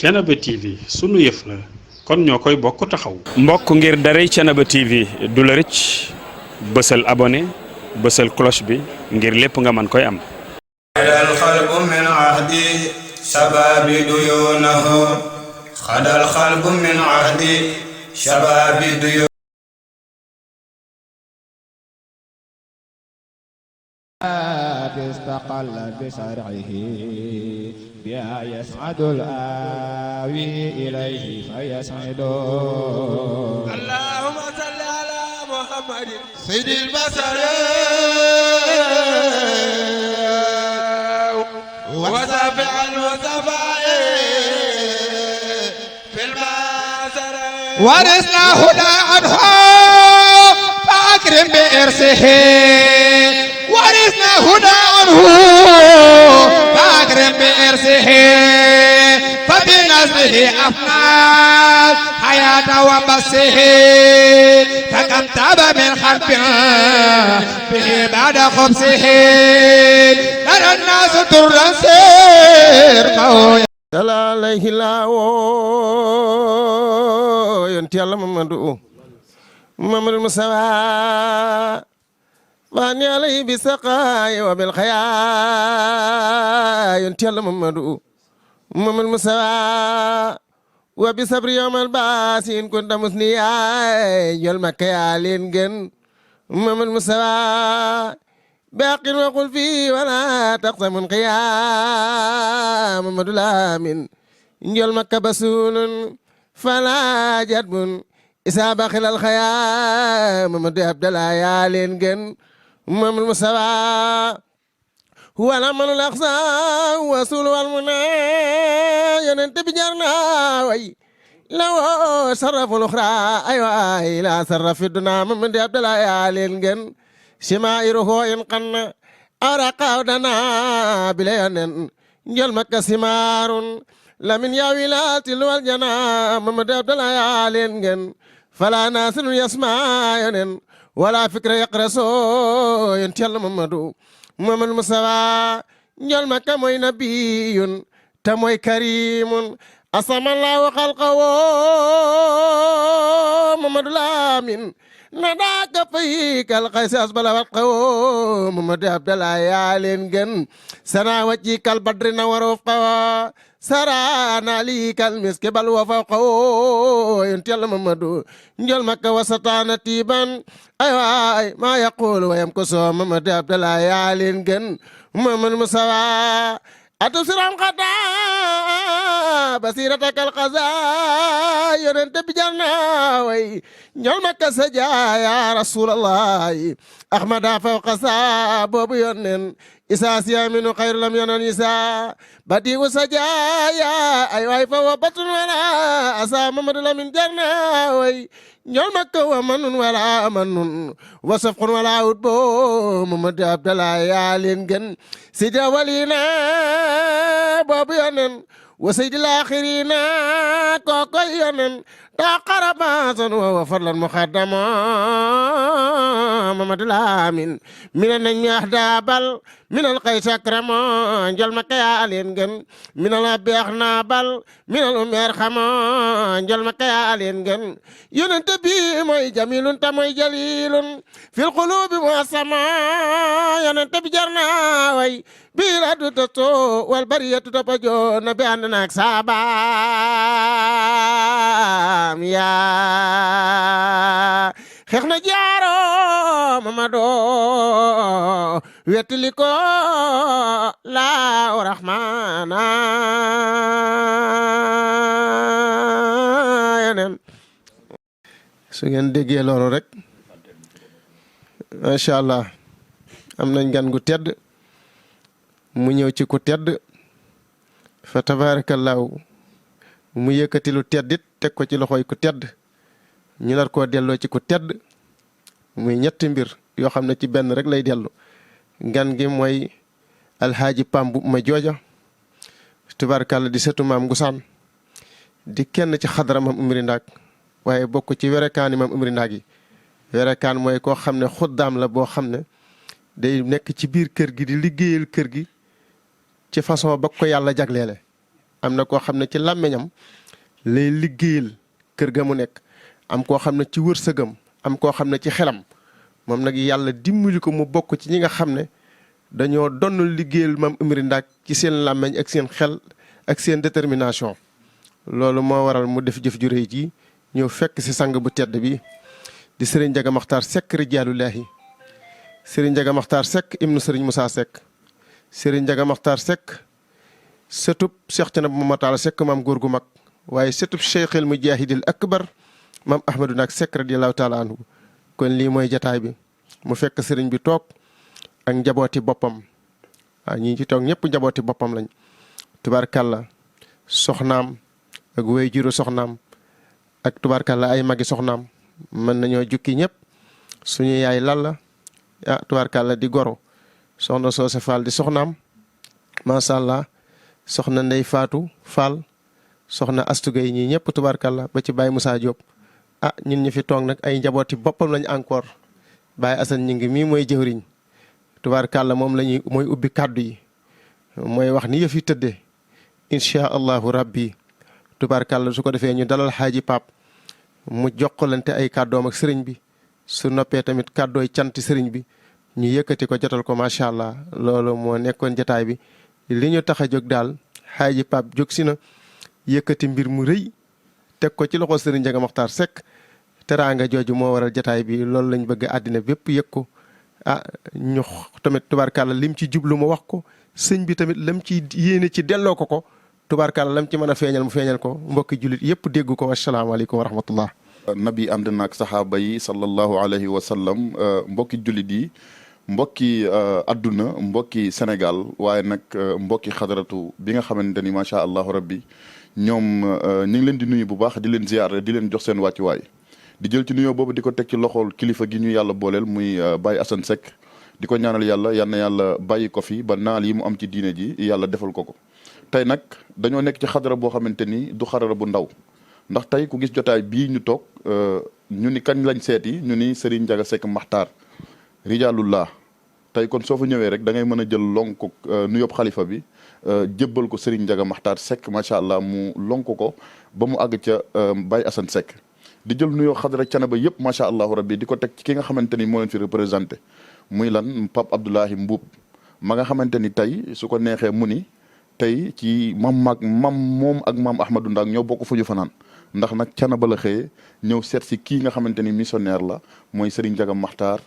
Thiénaba TV sunu yëf la kon ñoo koy bokk taxaw. mbokk ngir daray Thiénaba TV du la rëcc bësal abonné bësal cloche bi ngir lépp nga mën koy am. xadal xalbu min ahdi shababi duyunahu xadal xalbu min ahdi shababi duyunahu استقل بشرعه بها يسعد الآوي إليه فيسعد اللهم صل على محمد سيد البشر وسافع المصطفى في الماسر ورثنا هدى عنه فأكرم بإرثه ورثنا هدى عنه فأكرم بإرثه فبنزله أفنى حياة وبسه فكم تاب من خلف به بعد خبزه ترى الناس ترى سير صلى عليه الله ينتي الله محمد المصطفى واني عليه بسقاي وبالخيا ينتي الله محمد المصطفى وبصبر يوم الباس إن كنت مسنيا يوم كيالين جن محمد المصطفى باقي وقل فيه ولا تقسم قيام محمد الامين يوم مكة بسول فلا جدب إسا بخل الخيام محمد عبد الله يالين جن محمد المصطفى هو الأمن الأقصى وصول والمنى ينتبه بجرنا وي لو صرف الأخرى أيوة لا صرف الدنا محمد عبد الله يالين جن شمائره ينقن أرقى ودنا بليان جل مكة سمار لمن ياويلات الوالجنا محمد عبد الله يالين جن فلا ناس يسمع ينن ولا فكر يقرسو ينتيال محمد المصطفى جل مكة موي نبي تموي كريم أسم الله خلقه محمد الأمين نداك فيك القيس بلا والقوم محمد عبد الله يالين جن سنا وجهك البدر نورفقه سرانا ليك المسك بل وفوقه ينتيال محمد نجل مكة وسطانا تيبا أيوة ما يقول ويمكس محمد عبد الله يالين جن محمد المصطفى أتسرم قطع بصيرتك القضاء ينت بجرنا وي نجل مكة سجا يا رسول الله أحمد فوق صاب وبيونن إساسيا من خير لم ينن إسا بدي وسجايا أيوة فهو بطن ولا أسا محمد لمن جرنا وي نجل مكة ومن ولا أمن وصفق ولا عدبو محمد عبد الله يالين جن سيد ولينا بابيانن وسيد الآخرين كوكويانن تقرب سن وفضل مخدما محمد الامين من النجم احدابل من القيس اكرم جل مكيا الين جن من الابي اخنابل من الام يرحم جل مكيا الين جن ينتبي موي جميل تموي جليل في القلوب والسماء ينتبي جرنا وي بيراد تتو والبريه تتبجو نبي عندنا سابا يا خيخنا جارو مامادو ويتليكو لا ورحمانا ينن su ngeen déggee loolu rek macha allah am nañ gan gu tedd mu ñëw ci ku tedd fa tabarakallahu mu yëkkati lu teddit teg ko ci loxoy ku tedd ñu nar koo delloo ci ku tedd muy ñetti mbir yoo xam ne ci benn rek lay dellu gan gi mooy alxaaji Pambu ma jooja tubaarkàlla di sëtu maam Ngusaan di kenn ci xadara maam Umri Ndaak waaye bokk ci werekaani maam Umri Ndaak yi werekaan mooy koo xam ne xuddaam la boo xam ne day nekk ci biir kër gi di liggéeyal kër gi ci façon ba ko yàlla jagleele am na koo xam ne ci làmmiñam lay liggéeyal kër ga mu nekk am koo xam ne ci wërsëgam am koo xam ne ci xelam moom nag yàlla dimbali ko mu bokk ci ñi nga xam ne dañoo donn liggéeyal maam Amary Ndack ci seen làmmiñ ak seen xel ak seen détermination loolu moo waral mu def jëf ju rëy ji ñëw fekk si sang bu tedd bi di Serigne Ndiaga Makhtar Seck rijaalullaahi Serigne Ndiaga Makhtar Seck ibnu Serigne Moussa Seck Serigne Ndiaga Makhtar Seck sëtub Cheikh Thiénaba Momataala Seck maam góor gu mag waaye sëtub Cheikhil Mujaahidil Akbar maam Ahmadou Ndack Seck radiyallaahu taala anhu kon lii mooy jataay bi mu fekk sëriñ bi toog ak njabooti boppam waaw ñi ci toog ñëpp njabooti boppam lañ tubaarkàlla soxnaam ak wéy juru soxnaam ak tubaarkàlla ay magi soxnaam mën nañoo jukki ñëpp suñu yaay Lalla tubaarkàlla di goro soxna Soose Fall di soxnaam macha allah soxna Ndey Faatu Fall soxna Astugay ñii ñëpp tubaarkàlla ba ci Baye Moussa Diop ñun ñu fi toog nag ay njabooti boppam lañ encore Baye Assane ñi ngi mii mooy jëwriñ tubaarkàlla moom mooy ubbi kàddu yi mooy wax ni yëf yi tëddee incha allahu rabbi tubaarkàlla su ko defee ñu dalal xaaji Pape mu jokkalante ay kàddoom ak sëriñ bi su noppee tamit kàddooy canti sëriñ bi ñu yëkkati ko jotal ko macha allah loolu moo nekkoon jataay bi li ñu tax a jóg daal xaaji Pape jóg si na yëkkati mbir mu rëy teg ko ci loxo Serigne Ndiaga Makhtar Seck teraanga jooju moo waral jataay bi loolu lañ bëgg àddina bépp yëg ko ñu tamit tubaarkàlla lim ci jublu mu wax ko sëñ bi tamit lam ci yéene ci delloo ko tubaarkàlla lam ci mën a feeñal mu feeñal ko mbokki jullit yëpp dégg ko wasalaamaaleykum wa rahmatullah. nabi ànd naag saxaaba yi sallallahu alayhi wa sallam mbokki jullit yi mbokki adduna mbokki Sénégal waaye nag mbokki xadaratu bi nga xamante ni macha allah rabbi ñoom ñu ngi leen di nuyu bu baax di leen ziar di leen jox seen wàccuwaay di jël ci nuyoo boobu di ko teg ci loxol kilifa gi ñu yàlla booleel muy Baye Assane Seck di ko ñaanal yàlla yal na yàlla bàyyi ko fi ba naal yi mu am ci diine ji yàlla defal ko. tey nag dañoo nekk ci xadara boo xamante ni du xadara bu ndaw ndax tey ku gis jotaay bii ñu toog ñu ni kañ lañ seeti ñu ni Serigne Ndiaga Seck Makhtar rijaalullah tey kon soo fa ñëwee rek da ngay mën a jël lonk nuyób xalifa bi jébbal ko Serigne Ndiaga Makhtar Seck macha allah mu lonk ko ba mu àgg ca Baye Assane Seck di jël nuyoo xadara Thiénaba yëpp macha allahu rabbi di ko teg ci ki nga xamante ni moo leen fi représenté muy lan Pape Abdoulahi Mbuub ma nga xamante ni tey su ko neexee mu ni tey ci moom ak maam Ahmadou Ndack ñoo bokk fu ñu fanaan ndax nag Thiénaba la xëyee ñëw seet si kii nga xamante ni missionnaire la mooy Serigne Ndiaga Makhtar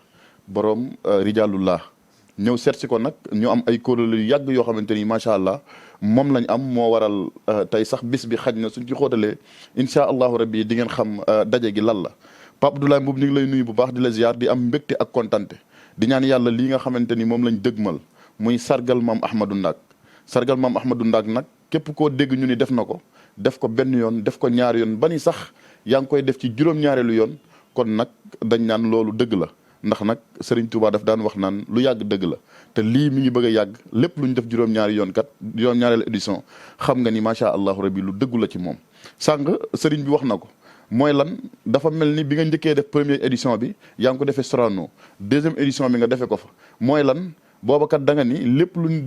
borom rijaalullah ñëw seet si ko nag ñu am ay kuréel yu yàgg yoo xamante ni macha allah moom lañ am moo waral tey sax bis bi xaj na suñ ci xóotalee incha allahu rabbi di ngeen xam daje gi lan la. Pape Abdoulaye Mbuub ñu ngi lay nuyu bu baax di la ziar di am mbégte ak kontante di ñaan yàlla lii nga xamante ni moom lañ dëgmal muy sargal maam Ahmadou Ndack sargal maam Ahmadou Ndack nag képp koo dégg ñu ni def na ko def ko benn yoon def ko ñaari yoon ba ni sax yaa ngi koy def ci juróom-ñaareelu yoon kon nag dañ naan loolu dëgg la. ndax nag Serigne Touba daf daan wax naan lu yàgg dëgg la te lii mi ngi bëgg a yàgg lépp lu ñu def juróom-ñaari yoon kat juróom-ñaareelu édition xam nga ni macha allah rabbi lu dëggu la ci moom. sànq Serigne bi wax na ko mooy lan dafa mel ni bi nga njëkkee def première édition bi yaa ngi ko defee Sorano deuxième édition bi nga defee ko fa mooy lan booba kat da nga ni lépp lu ñu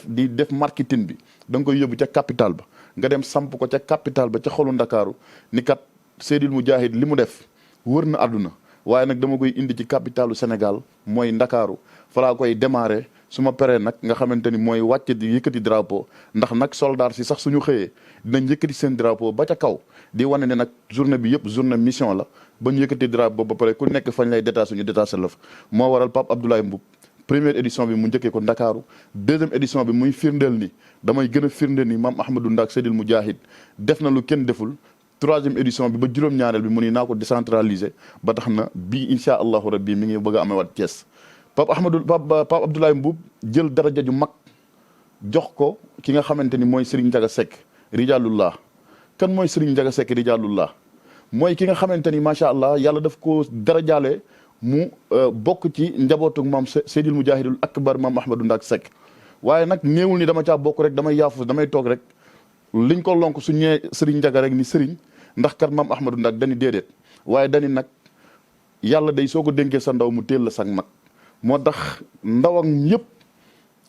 di def marketing bi da nga koy yóbbu ca capital ba nga dem samp ko ca capital ba ca xolu Ndakaaru ni kat Seydil Mujahid li mu def wër na àdduna. waaye nag dama koy indi ci capitalu Sénégal mooy Ndakaaru fa laa koy démarrer su ma paree nag nga xamante ni mooy wàcce di yëkkati drapeau ndax nag soldat si sax suñu xëyee dinañ yëkkati seen drapeau ba ca kaw di wane ne nag journée bi yëpp journée mission la ba ñu yëkkati drapeau ba pare ku nekk fañ lay détaché ñu détaché la fa moo waral Pape Abdoulaye Mbuub première édition bi mu njëkkee ko Ndakaaru deuxième édition bi muy firndeel ni damay gën a firndeel ni maam Ahmadou Ndack Seydil Mujahid def na lu kenn deful troisième édition bi ba juróom-ñaareel bi mu ni naa ko décentraliser ba tax na bii incha allahu rabbi mi ngi bëgg a amewaat Thiès Pape Abdoulaye Mbuub jël daraja ju mag jox ko ki nga xamante ni mooy Serigne Ndiaga Seck rijaalullah kan mooy Serigne Ndiaga Seck rijaalullah mooy ki nga xamante ni macha allah yàlla daf ko darajaale mu bokk ci njabootu maam Seydil Mujahidul akbar maam Ahmadou Ndack Seck waaye nag néewul ni dama caa bokk rek damay yaafus damay toog rek liñ ko lonk su ñëwee Serigne Ndiaga rek ni Serigne ndax kat maam Ahmadou Ndack dañu déedéet waaye dañu nag yàlla day soo ko dénkee sa ndaw mu teel la sag mag moo tax ndawam yëpp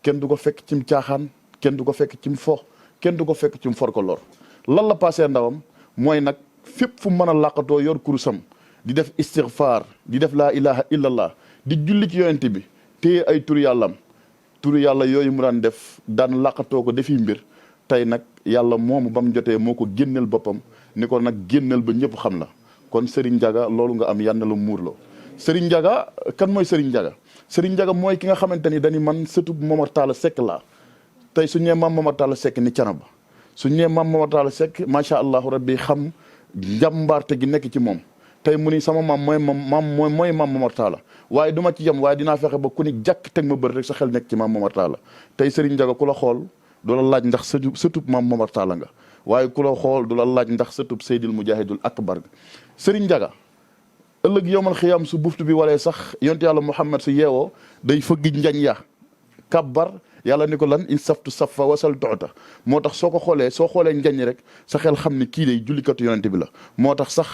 kenn du ko fekk cim caaxaan kenn du ko fekk cim fo kenn du ko fekk ci mu for ko lor lan la passé ndawam mooy nag fépp fu mën a làqatoo yor kurusam di def istighfar di def laa ilaha illallah di julli ci yonent bi téye ay turu yàllam turu yàlla yooyu mu daan def daan làqatoo ko defi mbir tey nag yàlla moomu ba mu jotee moo ko génneel boppam ni ko nag génneel ba ñëpp xam la kon Serigne Ndiaga loolu nga am yàlla la muurloo Serigne Ndiaga kan mooy Serigne Ndiaga Serigne Ndiaga mooy ki nga xamante ni dañu man sëtu Momar Talla Seck laa tey su ñee maam Momar Talla Seck ni Canaba su ñee maam Momar Talla Seck macha allahu rabbi xam njàmbaarte gi nekk ci moom tey mu ni sama maam mooy maam Momar Talla waaye du ma ci yem waaye dinaa fexe ba ku ni jàkk teg ma bër rek sa xel nekk ci maam Momar Talla tey Serigne Ndiaga ku la xool du la laaj ndax sëtub maam Momar Talla nga waaye ku la xool du la laaj ndax sëtub Seydil Mujahidul Akbar nga Serigne Ndiaga ëllëg yowmal xiyaam su buftu bi walee sax yonte yàlla Muhammad su yeewoo day fëgg njañ ya kabbar yàlla ni ko lan in saftu safa wasal toota moo tax soo xoolee njañ rek sa xel xam ni kii day jullikatu yonente bi la moo tax sax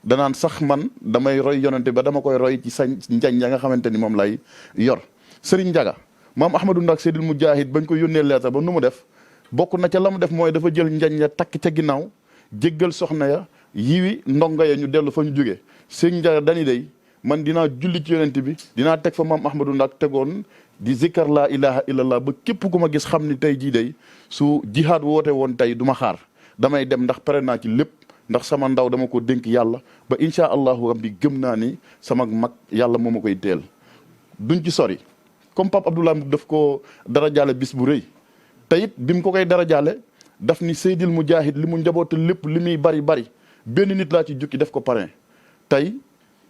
danaan sax man damay roy yonente ba dama koy roy ci sa njañ ya nga xamante ni moom lay yor Serigne Ndiaga maam Ahmadou Ndak Seydil Mujahid bañ ko yónnee leeta ba nu mu def bokk na ca la mu def mooy dafa jël njañ ya takk ca ginnaaw jéggal soxna ya yiwi ndongo ya ñu dellu fa ñu jógee Serigne Ndiaga dani day man dinaa julli ci yonent bi dinaa teg fa maam Ahmadou Ndak tegoon di zikkar laa ilaha illallah ba képp ku ma gis xam ni tey jii day su jihaad woote woon tey du ma xaar damay dem ndax pare naa ci lépp ndax sama ndaw dama ko dénk yàlla ba incha allahu rabbi gëm naa ni sama mag yàlla moo ma koy teel duñ ci sori comme Pape Abdoulaye Mboup daf ko dara jaale bis bu rëy te it bi mu ko koy dara jaale daf ni Seydil Mujahid li mu njaboote lépp li muy bari benn nit laa ci jukki def ko parrain tey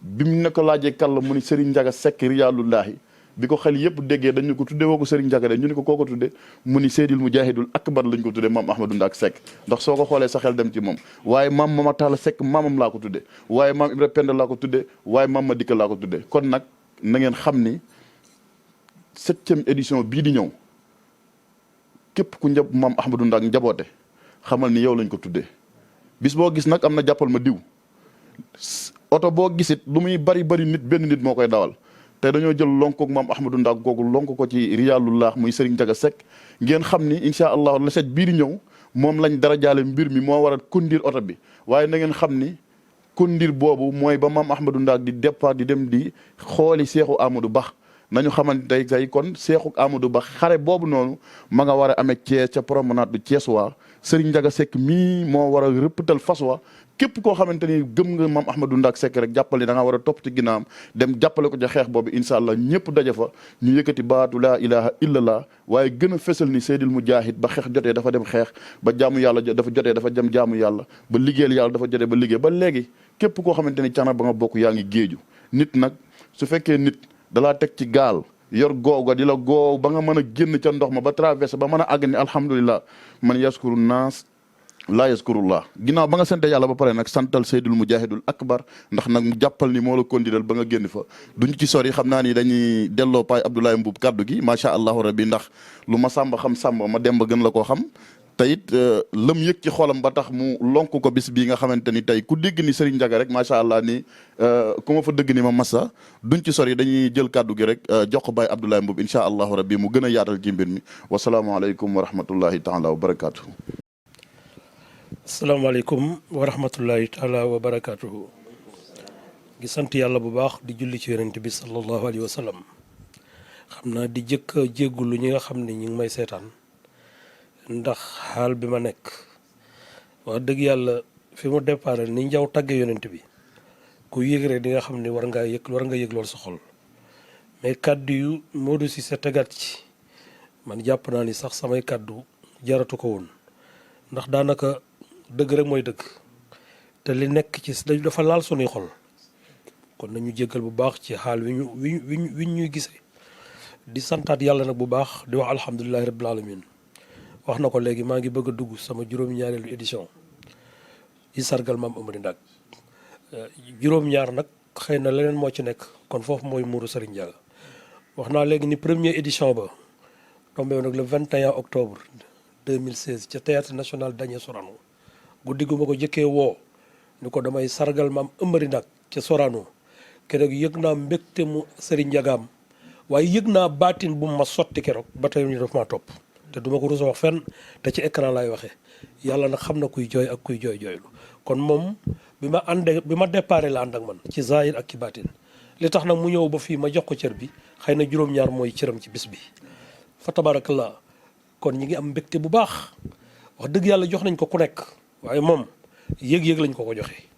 bi mu ne ko laajee kàlla mu ni Serigne Ndiaga Seck Riyaalullahi bi ko xel yëpp déggee dañu ko tudde woo ko Serigne Ndiaga de ñu ni ko kooko tudde mu ni Seydil Mujahidul Akbar lañ ko tudde maam Ahmadou Ndak Seck ndax soo ko xoolee sa xel dem ci moom waaye maam Momar Talla Seck maamam laa ko tudde waaye maam Ibra Penda laa ko tudde waaye maam Madika laa ko tudde kon nag na ngeen xam ni 7e édition bii di ñëw képp ku maam Ahmadou Ndak njaboote xamal ni yow lañ ko tuddee bis boo gis nag am na jàppal ma diw oto boo gisit lu muy bari nit benn nit moo koy dawal te dañoo jël lonkoog maam Ahmadou Ndak googu lonk ko ci Riyaalullah muy Serigne Ndiaga Seck ngeen xam ni incha allah la set bii di ñëw moom lañ dara jaale mbir mi moo war a kondir oto bi waaye na ngeen xam ni kondir boobu mooy ba maam Ahmadou Ndak di départ di dem di xooli Seexu Amadou Ba nañu xamante tey kon Seexu Amadou Ba xare boobu noonu ma nga war a amee Thiès ca promenade du Thiès waa Serigne Ndiaga Seck mii moo war a rëppatal fas wa képp koo xamante ni gëm nga maam Ahmadou Ndak Seck rek jàppale da nga war a topp ci ginnaawam dem jàppale ko ca xeex boobu incha allah ñëpp daje fa ñu yëkkati baatu laa ilaha illallah waaye gën a fesal ni Seydil Mujahid ba xeex jotee dafa dem xeex ba jaamu yàlla dafa jotee dafa dem jaamu yàlla ba liggéeyal yàlla dafa jotee ba liggéey ba léegi képp koo xamante ni cana ba nga bokk yaa ngi géeju nit nag su fekkee nit dalaa teg ci gaal yor goow ga di la goow ba nga mën a génn ca ndox ma ba traversé ba mën a àgg ni alhamdulilah man yaskuru naas laa yaskurullah ginnaaw ba nga sante yàlla ba pare nag santal Seydil Mujahidul Akbar ndax nag mu jàppal ni moo la kondiral ba nga génn fa duñ ci sori xam naa ni dañuy delloo Pape Abdoulaye Mboup kaddu gi macha allahu rabbi ndax lu ma sàmba xam sàmba ma dem ba gën la koo xam te it lam yëg ci xolam ba tax mu lonk ko bis bii nga xamante ni tey ku dégg ni Serigne Ndiaga rek macha allah ni ku ma fa dëgg ni ma massa duñ ci sori dañuy jël kaddu gi rek jox ko Baye Abdoulaye Mboup incha allahu rabbi mu gën a yaatal ci mbir mi wasalaamaaleykum wa rahmatullahi taala wa barakaatu. asalaamaaleykum wa rahmatullahi taala wa barakaatuhu gi sant yàlla bu baax di julli ci yonent bi sallallahu alayhi wa sallam xam naa di jëkk a jéggulu ñi nga xam ne ñi ngi may seetaan ndax xaal bi ma nekk wax dëgg yàlla fi mu départ ni njaw tàgge yonent bi ku yëg rek di nga xam ne war nga yëg lool sa xol mais kàddu yu Modou Cissé tegaat ci man jàpp naa ni sax samay kàddu jaratu ko woon ndax daanaka dëgg rek mooy dëgg te li nekk ci dafa laal sunuy xol kon nañu jéggal bu baax ci xaal wi ñuy gisee di santaat yàlla nag bu baax di wax alhamdulilahi rabbil alamin wax na ko léegi maa ngi bëgg a dugg sama juróom-ñaareelu édition di sargal maam Amady Ndak juróom-ñaar nag xëy na leneen moo ci nekk kon foofu mooy muuru Serigne Ndiaga wax naa léegi ni première édition ba tombé nag le 21 octobre 2016 ca théâtre national Daniel Sorano guddi gu ma ko jëkkee woo ni ko damay sargal maam Amady Ndak ca Sorano keroog yëg naa mbégte mu Serigne Ndiagaam waaye yëg naa baatin bu ma sotti keroog ba tey ñu def maa topp te duma ko rus a wax fenn te ci écran laay waxee yàlla nag xam na kuy jooy ak kuy jooylu kon moom bi ma déparé la ànd ak man ci zahir ak ci baatin li tax nag mu ñëw ba fii ma jox ko cër bi xëy na juróom-ñaar mooy cëram ci bis bi fa tabarakallah kon ñi ngi am mbégte bu baax wax dëgg yàlla jox nañ ko ku nekk waaye moom yëg-yëg lañ ko joxe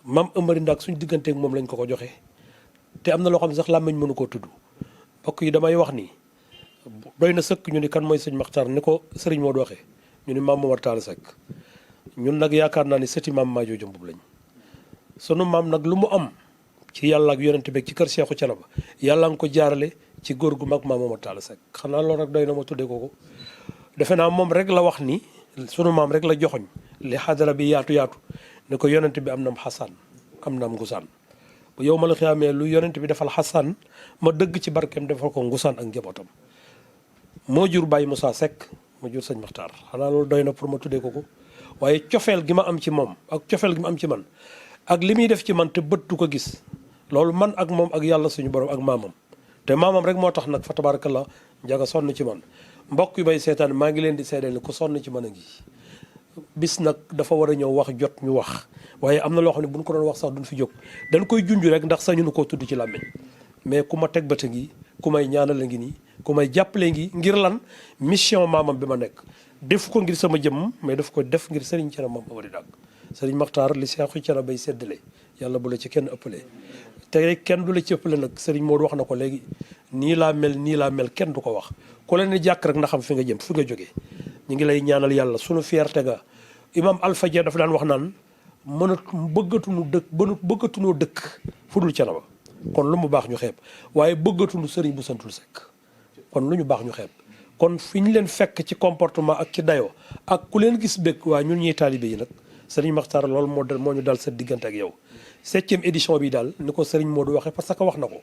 maam Amary Ndack suñ digganteek moom lañ ko joxe te am na loo xam ne sax làmmiñ mënu koo tudd mbokk yi damay wax ni doy na sëkk ñu ni kan mooy sëñ Maxtaar ni ko sëriñ moo waxee ñu ni maam Momar Talla Seck ñun nag yaakaar naa ni sëti maam Maajo Jëmbub lañ sunu maam nag lu mu am ci yàlla ak yonent beeg ci kër Seexu Canaba yàlla nga ko jaarale ci góor gu mag maam Momar Talla Seck xanaa loolu rek doy na ma tuddee ko defe naa moom rek la wax ni sunu maam rek la joxoñ li xadara bi yaatu ne ko yonent bi am nam xasaan am nam ngusaan bu yow ma la xiyaamee lu yonent bi defal xasaan ma dëgg ci barkeem defal ko ngusaan ak njabootam moo jur Baye Moussa Seck moo jur sëñ Maxtaar xanaa loolu doy na pour ma tuddee ko waaye cofeel gi ma am ci moom ak cofeel gi ma am ci man ak li muy def ci man te bët du ko gis loolu man ak moom ak yàlla suñu borom ak maamam te maamam rek moo tax nag fa tabarakallah njaga sonn ci man mbokk yu bay seetaan maa ngi leen di seedeel ni ku sonn ci man a ngi bis nag dafa war a ñëw wax jot ñu wax waaye am na loo xam ne buñ ko doon wax sax duñ fi jóg dañ koy junj rek ndax sañu nu koo tudd ci làmmiñ mais ku ma teg bët a ngi ku may ñaanal a ngi nii ku may jàppale ngi ngir lan mission maamam bi ma nekk def ko ngir sama jëmm mais daf ko def ngir Serigne Thiénaba Mame Amary Ndack Serigne Maxtaar li Seexu Thiénaba bay séddale yàlla bu la ci kenn ëppale te kenn du la ci ëppale nag Serigne Modou wax na ko léegi nii laa mel kenn du ko wax ku leen ni jàkk rek na xam fi nga jëm fi nga jógee ñu ngi lay ñaanal yàlla sunu fierté ga imam Alpha Dia dafa daan wax naan bëggatunoo dëkk fu dul Thiénaba kon lu mu baax ñu xeeb waaye bëggatunu sëriñ bu santul Seck kon lu ñu baax ñu xeeb kon fi ñu leen fekk ci comportement ak ci dayoo ak ku leen gis bëgg waaye ñun ñuy taalibe yi nag sëriñ Maxtaar loolu moo ñu dal sa diggante ak yow 7e édition bi daal ni ko sëriñ Modou waxee parce que wax na ko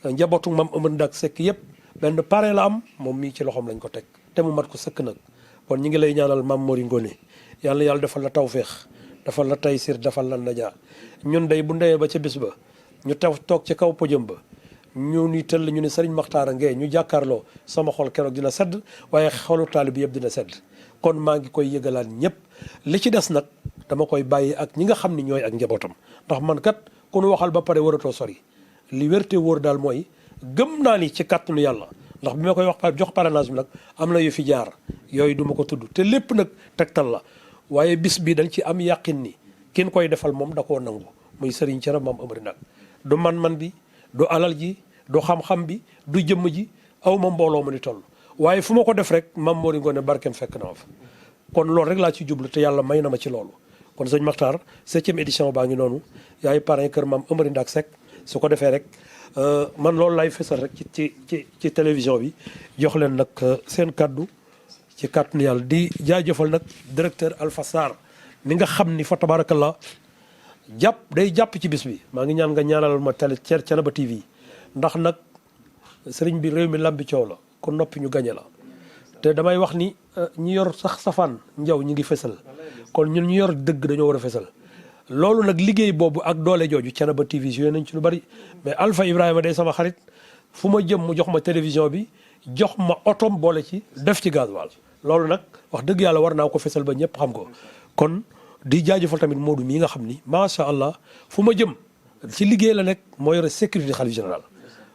njabootu Mame Amary Ndack Seck yëpp benn parrain la am moom mii ci loxoom lañ ko teg te mu mat ko sëkk nag kon ñi ngi lay ñaanal Mame Mori Ngone yàlla defal la tawféex defal la taysir defal la najaa ñun day bu ndewee ba ca bis ba ñu toog ci kaw podium ba ñu ni tëll ñu ne Serigne Maxtaar ngee ñu jàkkaarloo sama xol keroog dina sedd waaye xolu taalib bi yëpp dina sedd kon maa ngi koy yëgalaan ñëpp li ci des nag dama koy bàyyi ak ñi nga xam ni ñooy ak njabootam ndax man kat ku nu waxal ba pare waratoo sori li wérte wóor daal mooy gëm naa ni ci kàttanu yàlla ndax bi ma koy wax jox parrainage bi nag am na yu fi jaar yooyu du ma ko tudd te lépp nag tegtal la waaye bis bi dañ ci am yàqin ni kin koy defal moom da koo nangu muy Serigne Thiénaba Mame Amary Ndack du man bi du alal ji du xam-xam bi du jëmm ji aw ma mbooloo ma ni toll waaye fu ma ko def rek Mame Mori Ngone barkeem fekk na ma fa kon loolu rek laa ci jublu te yàlla may na ma ci loolu kon sëñ Maxtaar 7e édition baa ngi noonu yaay parrain kër Mame Amary Ndack Seck su ko defee rek man loolu laay fesal rek ci télévision bi jox leen nag seen kaddu ci kàttanu yàlla di jaajëfal nag directeur Alpha Sarr mi nga xam ni fa tabarakallah day jàpp ci bis bi maa ngi ñaan nga ñaanal ma télé Thiénaba TV ndax nag sëriñ bi réew mi lambi coow la kon noppi ñu gañe la te damay wax ni ñi yor sax safaan njaw ñi ngi fesal kon ñun ñu yor dëgg dañoo war a fesal loolu nag liggéey boobu ak doole jooju Thiénaba TV joué nañ ci lu bari mais Alpha Ibrahima day sama xarit fu ma jëm mu jox ma télévision bi jox ma otom boole ci def ci gasoil loolu nag wax dëgg yàlla war naa ko fesal ba ñëpp xam ko kon di jaajëfal tamit Modou mii nga xam ni macha allah fu ma jëm ci liggéey la nekk moo yore sécurité xalif général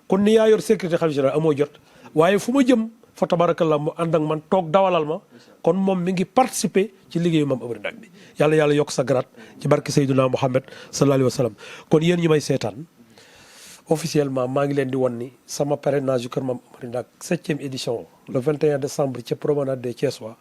kon ni yaa yor sécurité xalif général amoo jot waaye fu ma jëm fa tabarakallah mu ànd ak man toog dawalal ma kon moom mi ngi participer ci liggéeyu Mame Amary Ndack bi yàlla yokk sa garaat ci barke Seydina Muhammad sallallahu alayhi wa sallam kon yéen ñi may seetaan officiellement maa ngi leen di wan ni sama parrainage yu kër Mame Amary Ndack 7e édition le 21 décembre ca promenade des Thiessois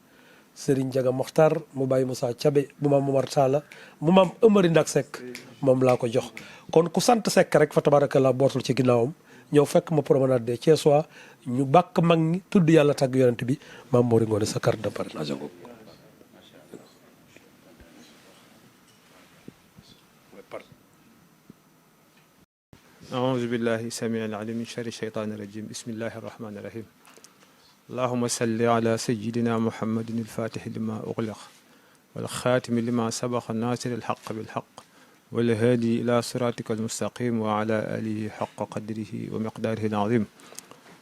Serigne Ndiaga Mokhtar mu bàyyi Moussa Thiabé bu Mame Momar Talla mu Mame Amary Ndack Seck moom laa ko jox kon ku sant Seck rek fa tabarakallah bootul ci ginnaawam ñëw fekk ma promenade des Thiessois ñu bàkk mag ñi tudd yàlla tàgg yonent bi Mame Mori Ngone sa carte de parrainage googu أعوذ بالله السميع العليم من شر الشيطان الرجيم بسم الله الرحمن الرحيم اللهم صل على سيدنا محمد الفاتح لما أغلق والخاتم لما سبق الناصر الحق بالحق والهادي إلى صراطك المستقيم وعلى آله حق قدره ومقداره العظيم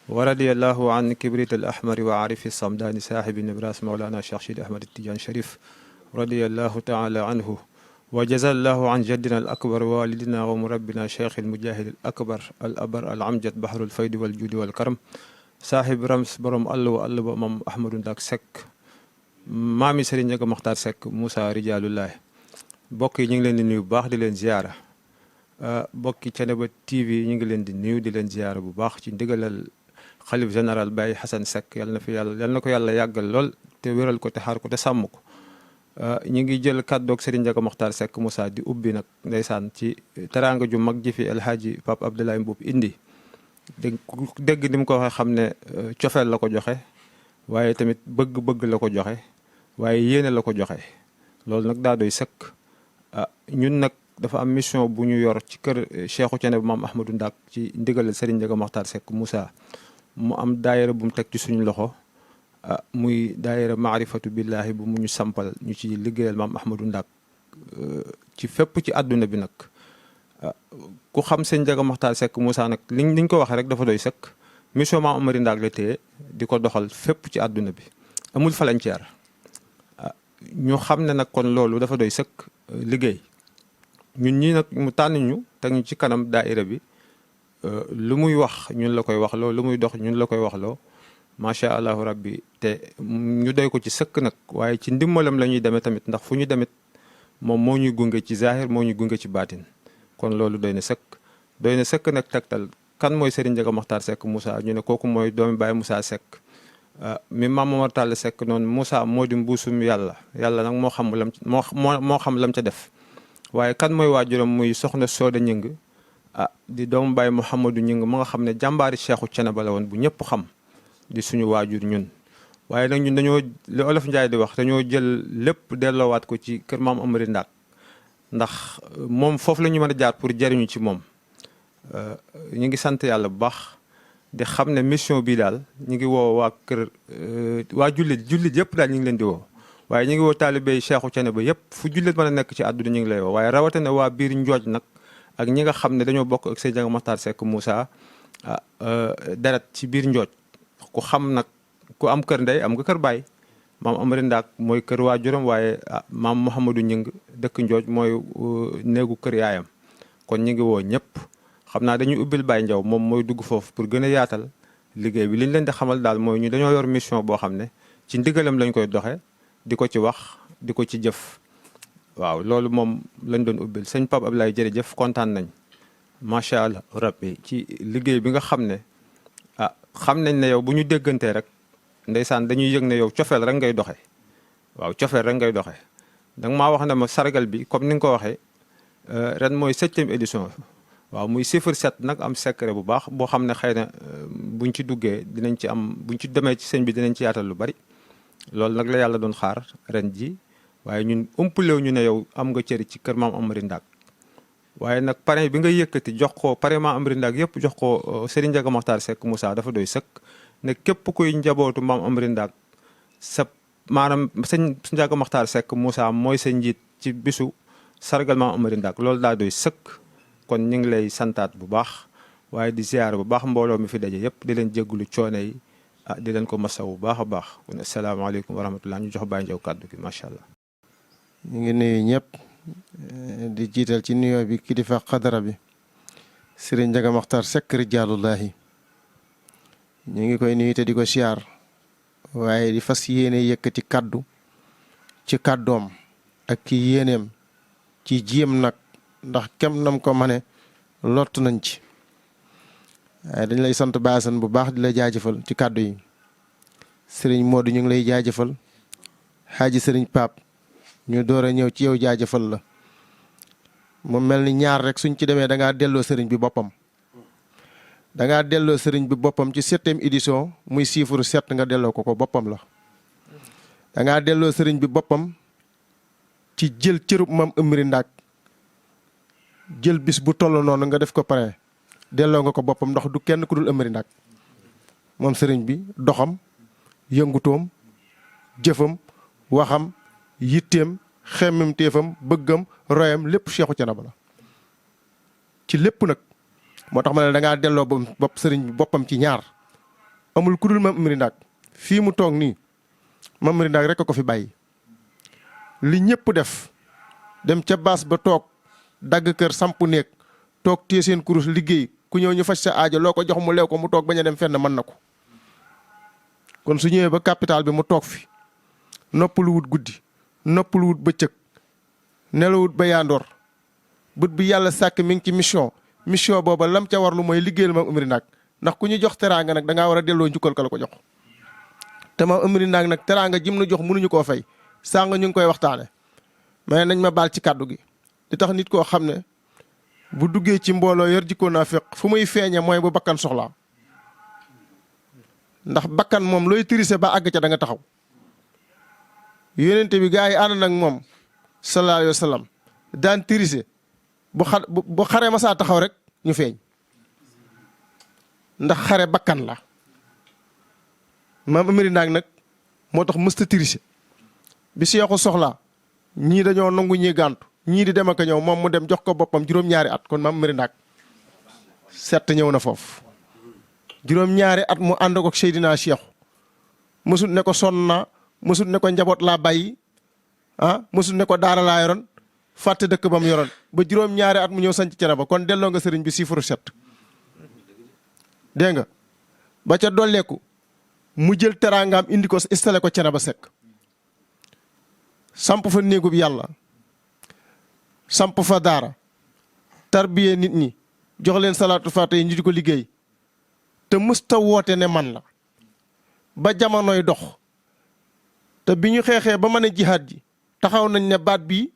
wa radiyallahu an kibrit al ahmari wa arifi samdani saahibi nibras mawlana cheikh Sidi Ahmad Tidiane Sharif radiyallahu taala anhu wa jazallahu an jaddina al akbar walidina wa murabbina cheikh al mujahid al akbar al abar al amjad bahrul faydi wal judi wal karam saahib rams borom àll wa àll ba mam Ahmadou Ndak Seck maami Serigne Ndiaga Makhtar Seck Moussa Rijalullahi mbokk yi ñu ngi leen di nuyu bu baax di leen ziyaara mbokki Thiénaba TV ñu ngi leen di nuyu di leen ziyaara bu baax ci ndigalal xalif général Baye Hassan Seck yal na ko yàlla yàggal lool te wéral ko te xaar ko te sàmm ko ñu ngi jël kàddoog Serigne Ndiaga Makhtar Seck Moussa di ubbi nag ndeysaan ci teraanga ju mag ji fi El Hadji Pape Abdoulaye Mboup indi dégg ni mu ko waxee xam ne cofeel la ko joxe waaye tamit bëgg-bëgg la ko joxe waaye yéene la ko joxe loolu nag daa doy sëkk ñun nag dafa am mission bu ñu yor ci kër Cheikhu Thiénaba maam Ahmadou Ndak ci ndigalal Serigne Ndiaga Makhtar Seck Moussa mu am daayira bu mu teg ci suñu loxo muy daayira maarifatu billahi bu mu ñu sampal ñu ci liggéeyal maam Ahmadou Ndak ci fépp ci àdduna bi nag ku xam Serigne Ndiaga Makhtar Seck Moussa nag liñ ko waxee rek dafa doy sëkk mission maam Amari Ndak la téye di ko doxal fépp ci àdduna bi amul frontière ñu xam ne nag kon loolu dafa doy sëkk liggéey ñun ñii nag mu tànn ñu teg ñu ci kanam daaira bi lu muy wax ñun la koy waxloo lu muy dox ñun la koy waxloo macha allahu rabbi te ñu doy ko ci sëkk nag waaye ci ndimbalam la ñuy demee tamit ndax fu ñu demit moom moo ñuy gunge ci zahir moo ñuy gunge ci baatin kon loolu doy na sëkk nag tegtal kan mooy Serigne Ndiaga Makhtar Seck Moussa ñu ne kooku mooy doomi Baye Moussa Seck mi maam Momar Tall Seck noonu Moussa moo di mbuusum yàlla nag moo xam lam ca def waaye kan mooy waajuram muy soxna Sooda Ñing di doomu Baye Mouhamadou Ñing ma nga xam ne jàmbaari Cheikhu Thiénaba la woon bu ñëpp xam di suñu waajur ñun waaye nag ñun dañoo li Olof Njaay di wax dañoo jël lépp delloowaat ko ci kër maam Amari Ndak ndax moom foofu la ñu mën a jaar pour jariñu ci moom ñu ngi sant yàlla bu baax di xam ne mission bii daal ñu ngi woo waa kër waa jullit yëpp daal ñu ngi leen di woo waaye ñu ngi woo taalibey Cheikhu Thiénaba yëpp fu jullit mën a nekk ci àdduna ñu ngi lay woo waaye rawatina waa biir Njooj nag ak ñi nga xam ne dañoo bokk ak Serigne Ndiaga Makhtar Seck Moussa deret ci biir Njooj ku xam nag ku am kër ndey am nga kër baay maam Amari Ndak mooy kër waajuram waaye maam Mouhamadou Ñing dëkk Njooj mooy néegu kër yaayam kon ñu ngi woo ñëpp xam naa dañuy ubbil Baye Ndiaw moom mooy dugg foofu pour gën a yaatal liggéey bi li ñu leen di xamal daal mooy ñu dañoo yor mission boo xam ne ci ndigalam lañ koy doxe di ko ci wax di ko ci jëf waaw loolu moom lañ doon ubbil sëñ Pape Abdoulaye jërëjëf kontaan nañ macha allah rabbi ci liggéey bi nga xam ne xam nañ ne yow bu ñu déggantee rek ndeysaan dañuy yëg ne yow cofeel rek ngay doxe waaw cofeel rek ngay doxe danga maa wax ne ma sargal bi comme ni nga ko waxee ren mooy 7e édition waaw muy chiffre 7 nag am secret bu baax boo xam ne xëy na buñ ci duggee dinañ ci am buñ ci demee ci sëñ bi dinañ ci yaatal lu bari loolu nag la yàlla doon xaar ren ji waaye ñun umpalew ñu ne yow am nga cëri ci kër maam Amari Ndak waaye nag parrain bi nga yëkkati jox ko parrain maam Amari Ndak yëpp jox ko Serigne Ndiaga Makhtar Seck Moussa dafa doy sëkk ne képp kuy njabootu maam Amari Ndak sa maanaam sëñ Ndiaga Makhtar Seck Moussa mooy sa njiit ci bisu sargal maam Amari Ndak loolu daa doy sëkk kon ñu ngi lay santaat bu baax waaye di ziar bu baax mbooloo mi fi daje yëpp di leen jéggulu coono yi di leen ko masaw bu baax a baax kon asalaamaaleykum wa rahmatullah ñu jox Baye Ndiaw kàddu gi macha allah. ñu ngi nuyu ñëpp di jiital ci nuyoo bi kilifa xadara bi Serigne Ndiaga Makhtar Seck Rijaalullahi ñu ngi koy nuyu te di ko siyaar waaye di fas yéene yëkkati kàddu ci kàddoom ak ki yéeneem ci jéem nag ndax kem nam ko mane lott nañ ci waaye dañ lay sant baasan bu baax di la jaajëfal ci kàddu yi Serigne Modou ñu ngi lay jaajëfal xaaji Serigne Pape ñu door a ñëw ci yow jaajëfal la mu mel ni ñaar rek suñ ci demee da ngaa delloo sëriñ bi boppam da ngaa delloo sëriñ bi boppam ci 7e édition muy chiffre 7 nga delloo ko boppam la da ngaa delloo sëriñ bi boppam ci jël cërub maam Amari Ndak jël bis bu toll noonu nga def ko pare delloo nga ko boppam ndax du kenn ku dul Amari Ndak moom sëriñ bi doxam yëngutoom jëfam waxam yitteem xemmem téefam bëggam royam lépp Cheikhu Thiénaba la ci lépp nag moo tax ma ne da ngaa delloo bopp sëriñ bi boppam ci ñaar amul ku dul Mame Amary Ndack fii mu toog nii Mame Amary Ndack rek a ko fi bàyyi li ñëpp def dem ca baas ba toog dagg kër samp néeg toog téye seen kurus liggéey ku ñëw ñu faj sa aajo loo ko jox mu leew ko mu toog bañ a dem fenn mën na ko kon su ñëwee ba capital bi mu toog fi noppalu wut guddi noppalu wut bëccëg nelawut ba yaandoor bët bi yàlla sàkk mi ngi ci mission booba lam ca warlu mooy liggéeyal Mame Amary Ndack ndax ku ñu jox teraanga nag da ngaa war a delloo njukkal ka la ko jox te Mame Amary Ndack nag teraanga jim nu jox mënuñu koo fay sàng ñu ngi koy waxtaane mais nañ ma baal ci kàddu gi di tax nit koo xam ne bu duggee ci mbooloo yor jikkoo naa fekk fu muy feeñe mooy bu bakkan soxlaa ndax bakkan moom looy tirise ba àgg ca da nga taxaw yonente bi gaa yi ànd nag moom sallallahu alayhi wa sallam daan tirise bu xare ma saa taxaw rek ñu feeñ ndax xare bakkan la Mame Amary Ndack nag moo tax mësta tirise bi seexu soxlaa ñii dañoo nangu ñii gàntu ñii di dem ak a ñëw moom mu dem jox ko boppam juróom-ñaari at kon Mame Amary Ndack sett ñëw na foofu juróom-ñaari at mu ànd ko Seydina Cheikh mësut ne ko sonn naa mësut ne ko njaboot laa bàyyi mësut ne ko daara laa yoroon fàtte dëkk ba mu yoroon ba juróom-ñaari at mu ñëw sanc Thiénaba kon delloo nga sëriñ bi chiffre 7 dégg nga ba ca dolleeku mu jël teraangaam indi ko installé ko Thiénaba Seck samp fa néegub yàlla samp fa daara tarbiyee nit ñi jox leen salaatu faate yi ñu di ko liggéey te mësta woote ne man la ba jamonoy dox te bi ñu xeexee ba mën a jihaad ji taxaw nañ ne baat bi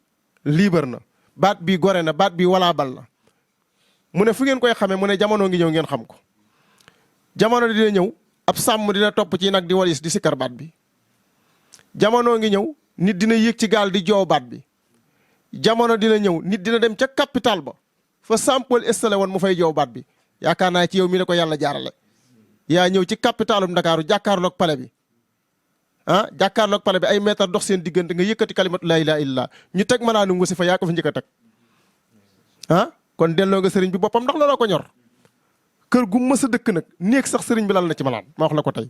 liibar na baat bi gore na baat bi walaabal na mu ne fu ngeen koy xamee mu ne jamono ngi ñëw ngeen xam ko jamono dina ñëw ab sàmm dina topp ci nag di walis di sikkar baat bi jamono ngi ñëw nit dina yéeg ci gaal di joow baat bi jamono dina ñëw nit dina dem ca capital ba fa Sampol installé woon mu fay joow baat bi yaakaar naa ci yow mi la ko yàlla jaarale yaa ñëw ci capitalum Ndakaaru jàkkaarloog pale bi jàkkaarloog pale bi ay mètre dox seen diggante nga yëkkati kalimatu laa ilaaha illallaah ñu teg malaanu ngusi fa yaa ko fi njëkk a teg kon delloo nga sëriñ bi boppam ndax looloo ko ñor kër gu mës a dëkk nag néeg sax sëriñ bi lal na ci malaan ma wax la ko tey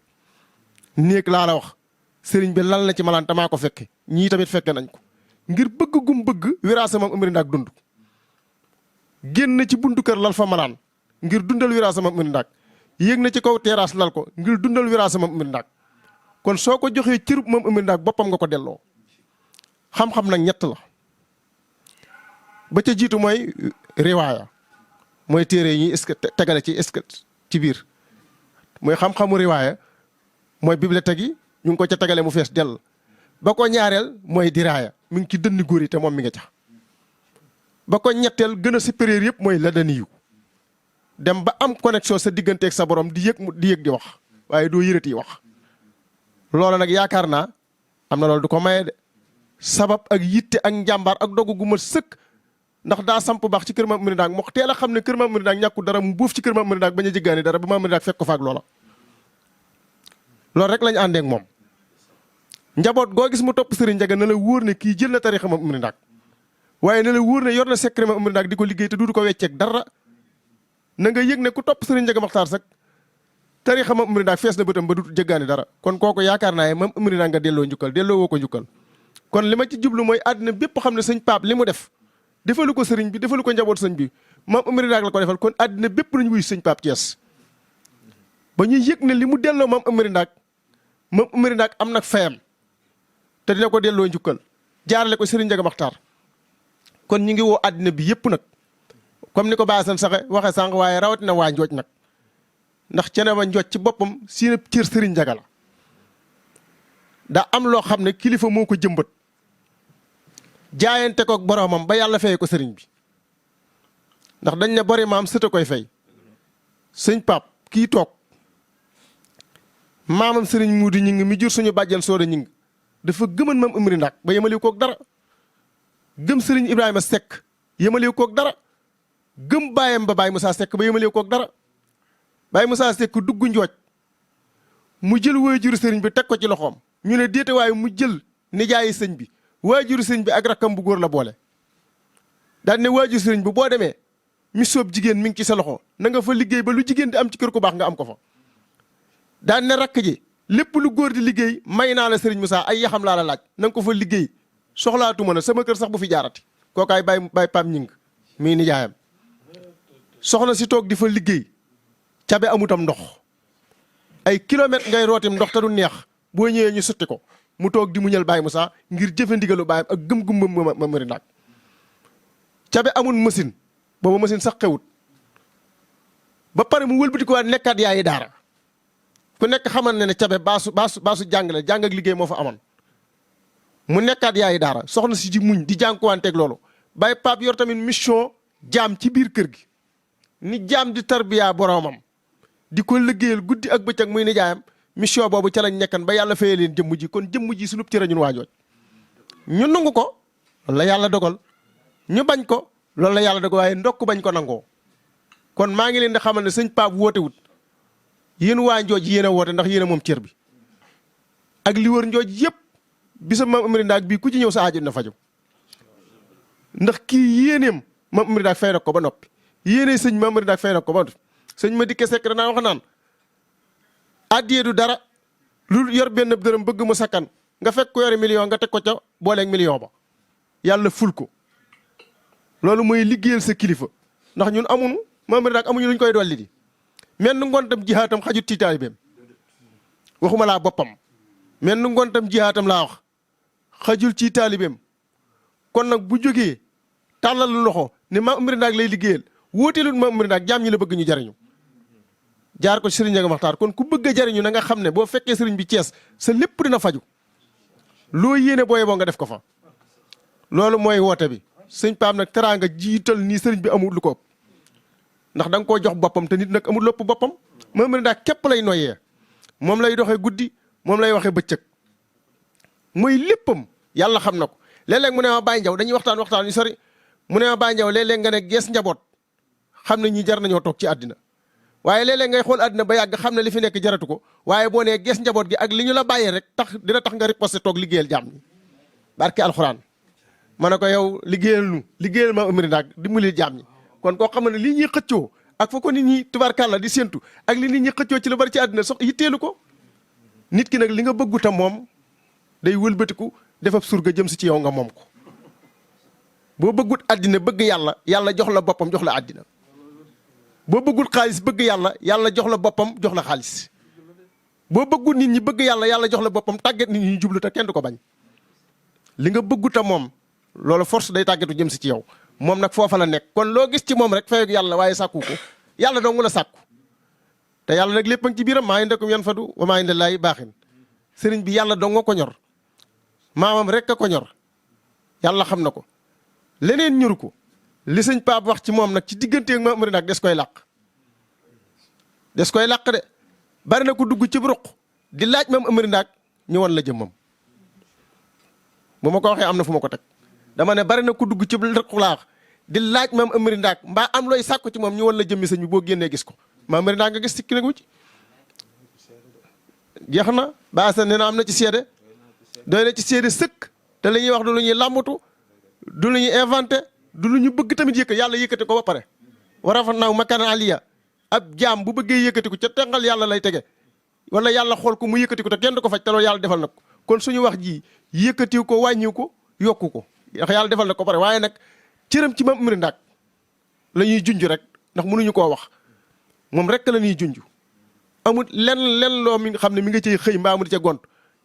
néeg laa la wax sëriñ bi lal na ci malaan te maa ko fekke ñii tamit fekke nañ ko ngir bëgg gum bëgg wiraasa Mame Amary Ndack dund génn ci buntu kër lal fa malaan ngir dundal wiraasa Mame Amary Ndack yéeg na ci kaw terrasse lal ko ngir dundal wiraasa Mame Amary Ndack kon soo ko joxee cërub Mame Amary Ndack boppam nga ko delloo xam-xam nag ñett la ba ca jiitu mooy riwaaya mooy téere yi ñuy tegale ci biir mooy xam-xamu riwaaya mooy bibliothèque yi ñu ngi ko ca tegale mu fees dell ba ko ñaareel mooy diraaya mi ngi ci dënn góor yi te moom mi nga ca ba ko ñetteel gën a supérieur yëpp mooy la daniyu dem ba am connexion sa digganteeg sa borom di yëg di wax waaye doo yërët yi wax loola nag yaakaar naa am na loolu du ko maye de sabab ak yitte ak njàmbaar ak dogu gu ma sëkk ndax daa samp baax ci kër Mame Amary Ndack moo teel a xam ne kër Mame Amary Ndack ñàkku dara mu buuf ci kër Mame Amary Ndack bañ a jéggaani dara ba Mame Amary Ndack fekk ko faak loola loolu rek lañ àndeek moom njaboot goo gis mu topp Serigne Ndiaga na la wóor ne kii jël na tariixa Mame Amary Ndack waaye na la wóor ne yor na secret Mame Amary Ndack di ko liggéey te du ko wecceeg dara na nga yëg ne ku topp Serigne Ndiaga Maxtaar sax tariixa Mame Amary Ndack fees na bëtam ba du jéggaani dara kon kooku yaakaar naa ne Mame Amary Ndack nga delloo njukkal delloo woo ko njukkal kon li ma ci jublu mooy àddina bépp xam ne sëñ Pape li mu def defalu ko sëriñ bi defalu ko njaboot sëñ bi Mame Amary Ndack la ko defal kon àddina bépp nañu wuy sëñ Pape Thiès ba ñuy yëg ne li mu delloo Mame Amary Ndack Mame Amary Ndack am nag fayam te dina ko delloo njukkal jaarale ko Serigne Ndiaga Maxtaar kon ñu ngi woo àddina bi yëpp nag comme ni ko Baye Assane saxe waxe sànq waaye rawatina waa Njooj nag ndax Thiénaba Njooj ci boppam seen cër Serigne Ndiaga la daa am loo xam ne kilifa moo ko jëmbat jaayante ko ak boromam ba yàlla fay ko sëriñ bi ndax dañ ne bori maam sëta koy fay sëñ Pape kii toog maamam sëriñ Muudi ñing mi jur suñu bàjjen Sooda ñing dafa gëman Mame Amary Ndack ba yemaliw koog dara gëm sëriñ Ibrahima Seck yemaliw koog dara gëm baayam ba Baye Moussa Seck ba yemaliw koog dara Baye Moussa Seck dugg Njooj mu jël waajuru sëriñ bi teg ko ci loxoom ñu ne déete waaye mu jël nijaayi sëñ bi waajuru sëñ bi ak rakkam bu góor la boole daal ne waajuru sëriñ bi boo demee mi soob jigéen mi ngi ci sa loxo na nga fa liggéey ba lu jigéen di am ci kër ku baax nga am ko fa daan ne rakk ji lépp lu góor di liggéey may naa la Serigne Moussa ay yaxam laa la laaj na nga ko fa liggéey soxlaatuma na sama kër sax bu fi jaarati kookaay bay Pam Ñing mii nijaayam soxna si toog di fa liggéey cabe amutam ndox ay kilomètre ngay rootim ndox te du neex boo ñëwee ñu sotti ko mu toog di muñal Baye Moussa ngir jëfe ndigalu baayam ak gëm-gëm ma mëri ndaag cabe amul machine booba machine sax xewut ba pare mu wëlbati ko waat nekkaat yaayi daara ku nekk xamal ne cabe baasu jàngale jàng ak liggéey moo fa amoon mu nekkaat yaayi daara soxna si di muñ di jànkuwanteeg loolu Baye Pape yor tamit mission jaam ci biir kër gi ni jaam di tarbiya boromam di ko liggéeyal guddi ak bëccëg muy nijaayam mission boobu ca lañ nekkan ba yàlla fayee leen jëmm ji kon jëmm ji sunub cëra ñun waajooj ñu nangu ko loolu la yàlla dogal ñu bañ ko loolu la yàlla dogal waaye ndokk bañ ko nangoo kon maa ngi leen di xamal ne sëñ Pape woote wut yéen waa njooj yéen a woote ndax yéen a moom cër bi ak li wër njooj yëpp bisa Maam Amary Ndaak bii ku ci ñëw sa aajo na faju ndax kii yéeneem Maam Amary Ndaak fay na ko ba noppi yéene sëñ Maam Amary Ndaak fay na ko ba noppi sëñ ma dikke sekk danaa wax naan addiyee du dara lu yor benn dërëm bëgg mu sakkan nga fekk ko yore million nga teg ko ca booleeg million ba yàlla ful ko loolu mooy liggéeyal sa kilifa ndax ñun amuñu Maam Amary Ndaak amuñu luñ koy dolli di men nu ngontam jihaatam xajut ci taalibeem waxuma laa boppam men nu ngontam jihaatam laa wax xajul ci taalibeem kon nag bu jógee tàllal loxo ne Maam Amary Ndaak lay liggéeyal wóoteelul Maam Amary Ndaak jaam ñi la bëgg ñu jariñu jaar ko sëriñ nga maxtaar kon ku bëgg a jariñu na nga xam ne boo fekkee sëriñ bi Cees sa lépp dina faju loo yéene booye boo nga def ko fa loolu mooy woote bi sëñ Pape nag teraanga jiital nii sëriñ bi amul lu ko ëpp ndax da nga koo jox boppam te nit nag amul lépp boppam Maam Amary Ndaak képp lay noyyee moom lay doxee guddi moom lay waxee bëccëg mooy léppam yàlla xam na ko léeg-léeg mu ne ma Baye Ndiaw dañuy waxtaan yu sori mu ne ma Baye Ndiaw léeg-léeg nga ne gees njaboot xam ne ñi jar nañoo toog ci àddina waaye léeg-léeg ngay xool àddina ba yàgg xam ne li fi nekk jaratu ko waaye boo nee gees njaboot gi ak li ñu la bàyyee rek dina tax nga riposté toog liggéeyal jaam ñi barke alxuraan ma ne ko yow liggéeyal Maam Amary Ndaak dimbali jaam ñi kon koo xam ne li ñuy xëccoo ak fa ko nit ñi tubaarkàlla di séentu ak li nit ñi xëccoo ci lu bari ci àddina sox yitteelu ko nit ki nag li nga bëggu tam moom day wëlbatiku def ab surga jëm si ci yow nga moom ko boo bëggut àddina bëgg yàlla yàlla jox la boppam jox la àddina boo bëggul xaalis bëgg yàlla yàlla jox la boppam jox la xaalis boo bëggul nit ñi bëgg yàlla yàlla jox la boppam tàggat nit ñi jublu te kenn du ko bañ li nga bëgguta moom loolu force day tàggatu jëm si ci yow moom nag foofa la nekk kon loo gis ci moom rek fayog yàlla waaye sàkku ko yàlla dong la sàkku te yàlla nag lépp a ngi ci biiram maa indakum yanfadu wa maa indallaahi baaxin sëriñ bi yàlla dong nga ko ñor maamam rek a ko ñor yàlla xam na ko leneen ñuru ko li sëñ Pape wax ci moom nag ci digganteeg Maam Amary Ndaak des koy làq de bari na ko dugg ci ruq di laaj Maam Amary Ndaak ñu won la jëmmam bu ma ko waxee am na fu ma ko teg dama ne bari na ko dugg ci ruq laax di laaj Maam Amary Ndaak mbaa am looy sàkku ci moom ñu won la jëmmi sëñ bi boo génnee gis ko Maam Amary Ndaak nga gis sikki nag wu ci jeex na baasa nee na am na ci seede doy na ci seede sëkk te li ñuy wax du lu ñuy làmbatu du lu ñuy inventé du lu ñu bëgg tamit yàlla yëkkati ko ba pare war a fa naaw makana aliya ab jaam bu bëggee yëkkati ko ca tengal yàlla lay tege wala yàlla xool ko mu yëkkati ko te kenn du ko faj te loolu yàlla defal na ko kon suñu wax ji yëkkatiw ko wàññiw ko yokku ko ndax yàlla defal na ko pare waaye nag cëram ci Maam Amary Ndaak la ñuy junj rek ndax mënuñu koo wax moom rek la ñuy junj amul lenn loo mi nga xam ne mi nga cay xëy mbaa mu di ca gont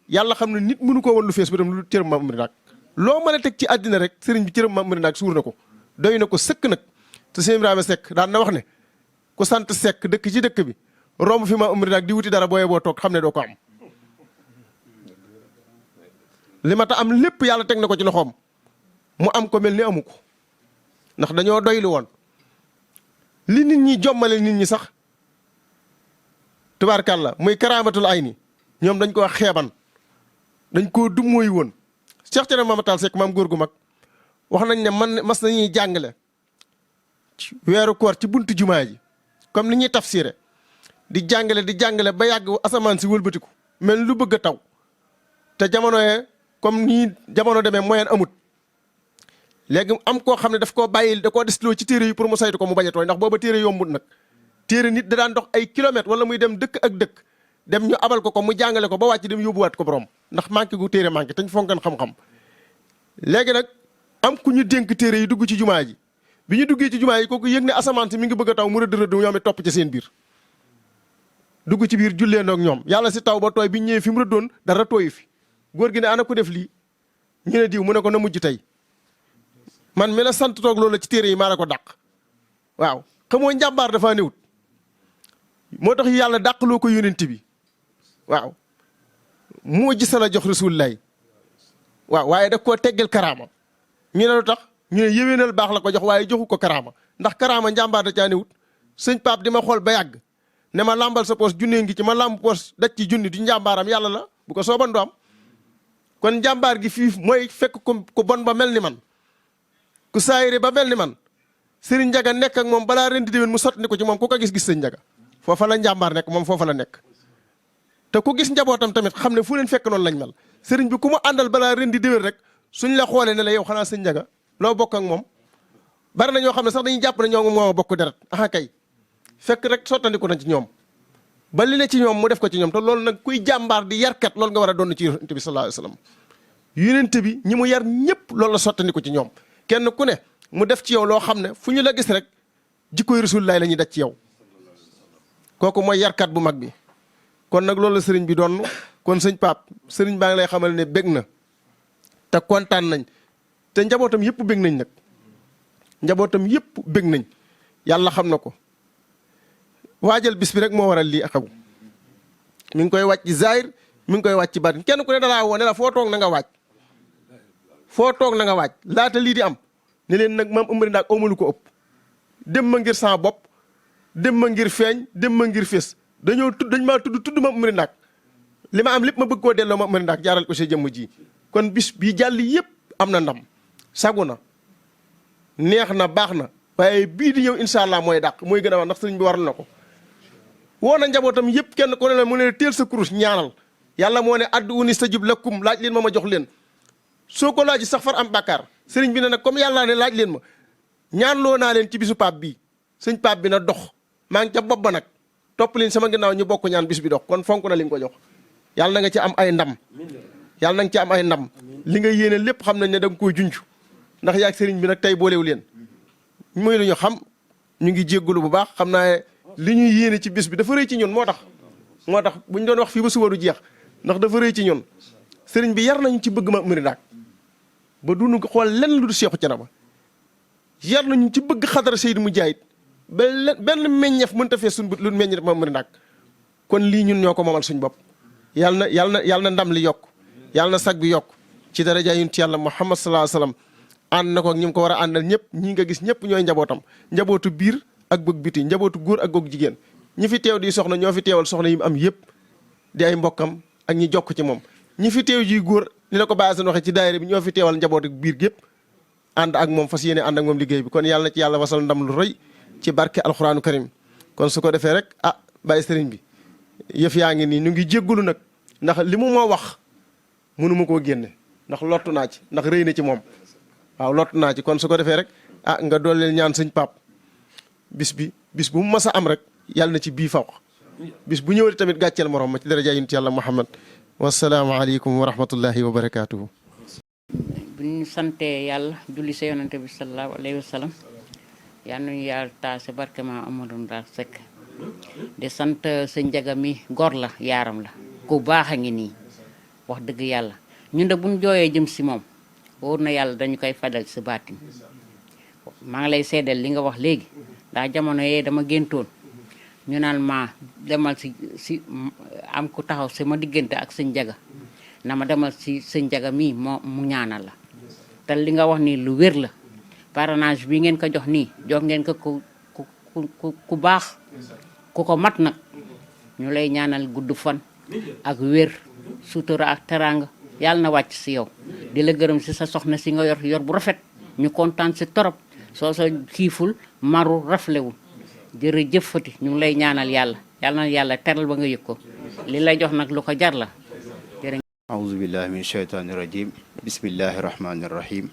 yàlla xam ne nit mënu koo woon lu fees bi tam lu cëram Maam Amary Ndaak loo mën a teg ci àddina rek sëriñ bi cëram Maam Amary Ndaak suur na ko doy na ko sëkk nag te sëñ Ibrahima Seck daan na wax ne ku sant Seck dëkk ci dëkk bi romb fi Maam Amary Ndaak di wuti dara booyee boo toog xam ne doo ko am li ma ta am lépp yàlla teg na ko ci loxoom mu am ko mel ni amu ko ndax dañoo doylu woon li nit ñi jommale nit ñi sax tubaarkàlla muy karaamatul ay ni ñoom dañ koo xeeban dañ koo dummóoy woon Cheikh Thiénaba Mamatal Seck maam góor gu mag wax nañ ne man mas nañuy jàngale weeru koor ci buntu jumaa ji comme ni ñuy tafsiré di jàngale ba yàgg asamaan si wëlbatiku mel lu bëgg a taw te jamono yee comme nii jamono demee moyen amut léegi am koo xam ne daf koo bàyyil da koo desloo ci téere yi pour mu saytu ko mu bañ a tooy ndax booba téere yombut nag téere nit da daan dox ay kilomètres wala muy dem dëkk ak dëkk dem ñu abal ko mu jàngale ko ba wàcc dem yóbbuwaat ko borom ndax manqué gu téere manqué te ñu fonkan xam-xam. léegi nag am ku ñu dénk téere yi dugg ci jumaa ji bi ñu duggee ci jumaa yi kooku yëg ne asamaan si mi ngi bëgg a taw mu rëdd ñoom it topp ci seen biir dugg ci biir jullee ndoog ñoom yàlla si taw ba tooy bi ñëwee fi mu rëddoon dara tooyu fi góor gi ne ana ko def lii ñu ne diw mu ne ko na mujj tey man mi la sant toog loolu ci téere yi maa la ko dàq waaw xamoo njàmbaar dafa néewut moo tax yàlla dàqloo ko yónent bi waaw moo gis la jox rasulilah waaw waaye da koo teggal karaama ñu ne lu tax ñu ne yéwénal baax la ko jox waaye joxu ko karaama ndax karaama njàmbaar da caa néewut sëñ Pape di ma xool ba yàgg ne ma làmbal sa poos junnee ngi ci ma làmb poos daj ci junni du njàmbaaram yàlla la bu ko sooban du am kon njàmbaar gi fii mooy fekk ku bon ba mel ni man ku saayire ba mel ni man Serigne Ndiaga nekk ak moom balaa ren di déwén mu sotti ko ci moom ku ko gis Serigne Ndiaga foofa la njàmbaar nekk moom foofa la nekk te ku gis njabootam tamit xam ne fu leen fekk noonu lañ mel Serigne bi ku mu àndal balaa ren di déwén rek suñ la xoolee ne la yow xanaa Serigne Ndiaga loo bokk ak moom bari na ñoo xam ne sax dañuy jàpp ne ñoo moo bokk deret aha kay fekk rek sottandiku nañ ci ñoom ba li ne ci ñoom mu def ko ci ñoom te loolu nag kuy jàmbaar di yarkat loolu nga war a doon ci yonent bi sallallahu alayhi wasallam yonent bi ñi mu yar ñëpp loolu la sottandiku ci ñoom kenn ku ne mu def ci yow loo xam ne fu ñu la gis rek jikkoy Rasulullah la ñuy daj ci yow kooku mooy yarkat bu mag bi kon nag loolu la sëriñ bi doon kon sëñ Pape sëriñ baa ngi lay xamal ne bég na te kontaan nañ te njabootam yëpp bég nañ nag njabootam yëpp bég nañ yàlla xam na ko waajal bis bi rek moo waral lii xew mi ngi koy wàcc ci zaahir mi ngi koy wàcc ci baatin kenn ku ne dalaa woo ne la foo toog na nga waaj foo toog na nga waaj laata lii di am ne leen nag maam Amary Ndaak amalu ko ëpp dem ma ngir sama bopp dem ma ngir feeñ dem ma ngir fés dañ maa tudd maam Amary Ndaak li ma am lépp ma bëgg koo delloo maam Amary Ndaak jaaral ko si jëmm ji kon bis bii jàll yëpp am na ndam sagu na neex na baax na waaye bii di ñëw incha allah mooy dàq mooy gën a wax ndax sëriñ bi waral na ko woo na njabootam yëpp kenn ku ne la mu ne teel sa kurus ñaanal yàlla moo ne addu uni stajib lakum laaj leen ma jox leen soo ko laaj sax far am bàkkaar sëriñ bi ne nag comme yàlla ne laaj leen ma ñaanloo naa leen ci bisu Pape bii sëñ Pape bi na dox maa ngi ca bopp ba nag topp leen sama ginnaaw ñu bokk ñaan bis bi dox kon fonk na li nga ko jox yàlla na nga ci am ay ndam yàlla na nga ci am ay ndam li nga yéene lépp xam nañ ne da nga koy junj ndax yaag sëriñ bi nag tey boolewu leen muy lu ñu xam ñu ngi jéggulu bu baax xam naa li ñuy yéene ci bis bi dafa rëy ci ñun moo tax buñ doon wax fii ba suba du jeex ndax dafa rëy ci ñun sëriñ bi yar nañu ci bëgg ma Amary Ndaak ba duñu xool lenn lu du Seexu Canaba yar nañu ci bëgg xadara Seydi Mujaahid benn meññeef mënta fee suñ lu meññeef ma Amary Ndaak kon lii ñun ñoo ko moomal suñ bopp yàlla na ndam li yokk yàlla na sag bi yokk ci daraja yonent yàlla Muhammad sallallahu alayhi wasallam ànd na ko ak ñi mu ko war a àndal ñëpp ñi nga gis ñëpp ñooy njabootam njabootu biir ak bëgg biti njabootu góor ak goog jigéen ñi fi teew di soxna ñoo fi teewal soxna yi mu am yëpp di ay mbokkam ak ñi jokk ci moom ñi fi teew ji góor ni la ko bàyyi seen waxee ci daayira bi ñoo fi teewal njabootu biir gépp ànd ak moom fas yéene ànd ak moom liggéey bi kon yàlla na ci yàlla wasal ndam lu rëy ci barke alxuraanu karim kon su ko defee rek bàyyi sëriñ bi yëf yaa ngi nii ñu ngi jéggulu nag ndax li mu moo wax mënuma koo génne ndax lottu naa ci ndax rëy na ci moom waaw lottu naa ci kon su ko defee rek nga dooleel ñaan sëñ Pape bis bu mu mas a am rek yàlla na ci bii faw bis bu ñëwee tamit gàcceel morom ma ci daraja yonent yàlla Muhammad wasalaamaaleykum wa rahmatullahi wa barakaatuhu. bu ñu santee yàlla julli sa yonante bi sallallahu alayhi wa sallam yal nañu yàlla taase barke ma Amadou Ndaak Seck di sant sëñ Ndiaga mi gor la yaaram la ku baax a ngi nii wax dëgg yàlla ñun de bu ñu jooyee jëm si moom wóor na yàlla dañu koy fadal si baatin maa ngi lay seedeel li nga wax léegi ndax jamono yee dama géntoon ñu naan ma demal si am ku taxaw sama diggante ak sëñ Ndiaga na ma demal si sëñ Ndiaga mii mu ñaanal la te li nga wax nii lu wér la parrainage bi ngeen ko jox nii jox ngeen ko ku baax ku ko mat nag ñu lay ñaanal gudd fan ak wér sutura ak teraanga yàlla na wàcc si yow di la gërëm si sa soxna si nga yor bu rafet ñu kontaan si torop soo sa xiiful maru raflewul jërëjëfati ñu ngi lay ñaanal yàlla na yàlla teral ba nga yëg ko li lay jox nag lu ko jar la jërë aouzu billahi min shaytaani rajim bismillahi rahmani rahim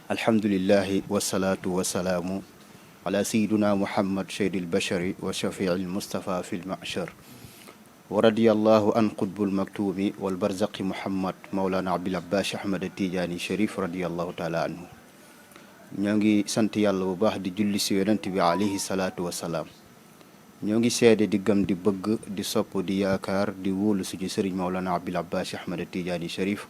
alhamdulillahi wasalaatu wasalaamu ala sayiduna muhammad seydil bashari wa shafii al mustafa fi l machar wa radiyallahu an qutbul maktuumi wal barzaqi muhammad maulana abil abbas ahmad tijaani sharif radiyallahu taala anhu. ñoo ngi sant yàlla bu baax di julli si yonent bi alayhi salaatu wasalaam. ñoo ngi seede di gëm di bëgg di sopp di yaakaar di wóolu suñu sëriñ maulana abil abbas ahmad tijaani sharif.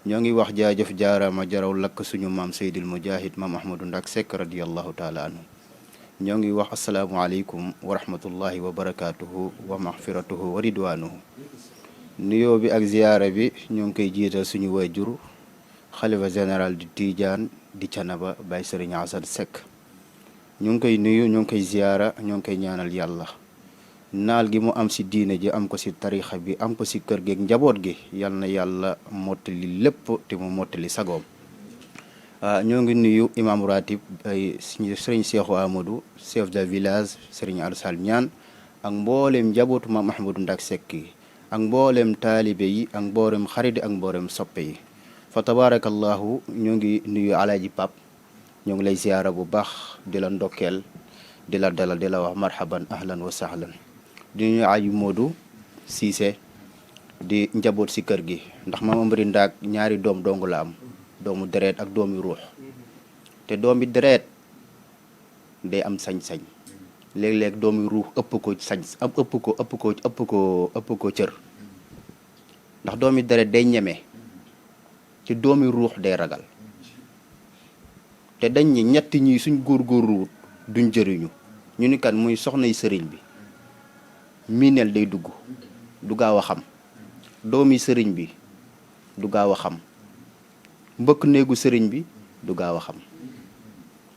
ñoo ngi wax jaajëf jaaraama jaraw lakk suñu maam seydil mujahid maam ahmadou ndak sekk radiyallahu taala anhu. ñoo ngi wax asalaamualeykum wa rahmatullahi wa barakaatuhu wa maxfiratuhu wa ridwanuhu. nuyoo bi ak ziyaara bi ñoo ngi koy jiital suñu waajur xalifa général di Tidiane di Canaba Baye Serigne Assane Seck. ñu ngi koy nuyu ñu ngi koy ziyaara ñoo ngi koy ñaanal yàlla naal gi mu am si diine ji am ko si tarixa bi am ko si kër geeg njaboot gi yal na yàlla mottali lépp te mu mottali sagoom. ñoo ngi nuyu imam ratib ay sëriñ Seexu Amadou chef de village sëriñ Arsal Ñaan ak mboolem njabootu maam Ahmadou Ndak Seck yi ak mboolem taalibe yi ak mboolem xarit ak mboolem soppe yi fa tabarakallahu ñoo ngi nuyu alaaji Pap ñoo ngi lay ziyaara bu baax di la ndokkeel di la dalal di la wax marhaban ahlan wa sahlan di nuyu aji Modou Cissé di njaboot si kër gi ndax maam Amari Ndak ñaari doom dong la am doomu deret ak doomi ruux te doomi deret day am sañ-sañ léeg-léeg doomi ruux ëpp ko cër ndax doomi deret day ñeme ci doomi ruux day ragal te dañ ñi ñetti ñi suñ góorgóorluwut duñ jëriñu ñu ni kan muy soxnay sëriñ bi miineel day dugg du gaaw a xam doomi sëriñ bi du gaaw a xam mbëkk néegu sëriñ bi du gaaw a xam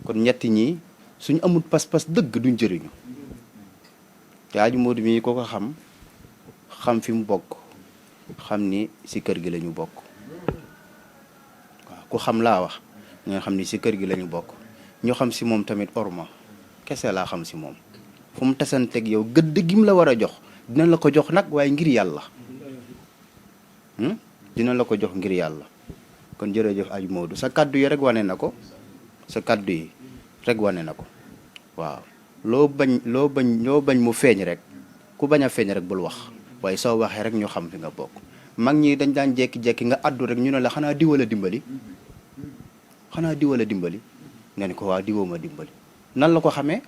kon ñetti ñi suñ amul pas-pas dëgg duñ jëriñu te Aji Modou mi ko xam fi mu bokk xam ni si kër gi lañu bokk waaw ku xam laa wax nga xam ni si kër gi lañu bokk ñu xam si moom tamit orma kese laa xam si moom fu mu tasanteeg yow gëdd gi mu la war a jox dina la ko jox nag waaye ngir yàlla dina la ko jox ngir yàlla. kon jërëjëf Aji Modou sa kaddu yi rek wane na ko sa kaddu yi rek wane na ko waaw loo bañ mu feeñ rek ku bañ a feeñ rek bul wax waaye soo waxee rek ñu xam fi nga bokk. mag ñi dañ daan jekki-jekki nga addu rek ñu ne la xanaa diwa la dimbali nga ne ko waa diwoo ma dimbali nan la ko xamee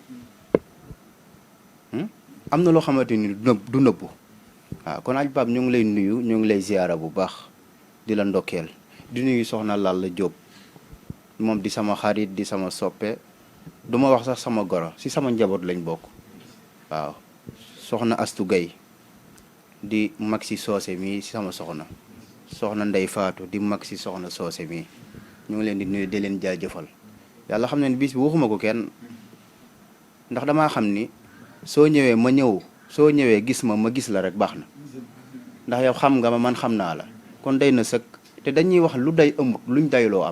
am na loo xamante ni du nëbbu waaw kon Aji Pape ñu ngi lay nuyu ñu ngi lay ziyaara bu baax di la ndokkeel di nuyu soxna Lalla Diop moom di sama xarit di sama soppe du ma wax sax sama goro si sama njaboot lañ bokk waaw soxna Astu Gay di mag si soose mi si sama soxna Ndey Faatu di mag si soxna soose mi ñu ngi leen di nuyu di leen jaajëfal yàlla xam ne ni bis bi waxuma ko kenn ndax damaa xam ni soo ñëwee ma ñëw soo ñëwee gis ma gis la rek baax na ndax yow xam nga ma man xam naa la kon day na sëkk te dañuy wax lu day amut luñ dayloo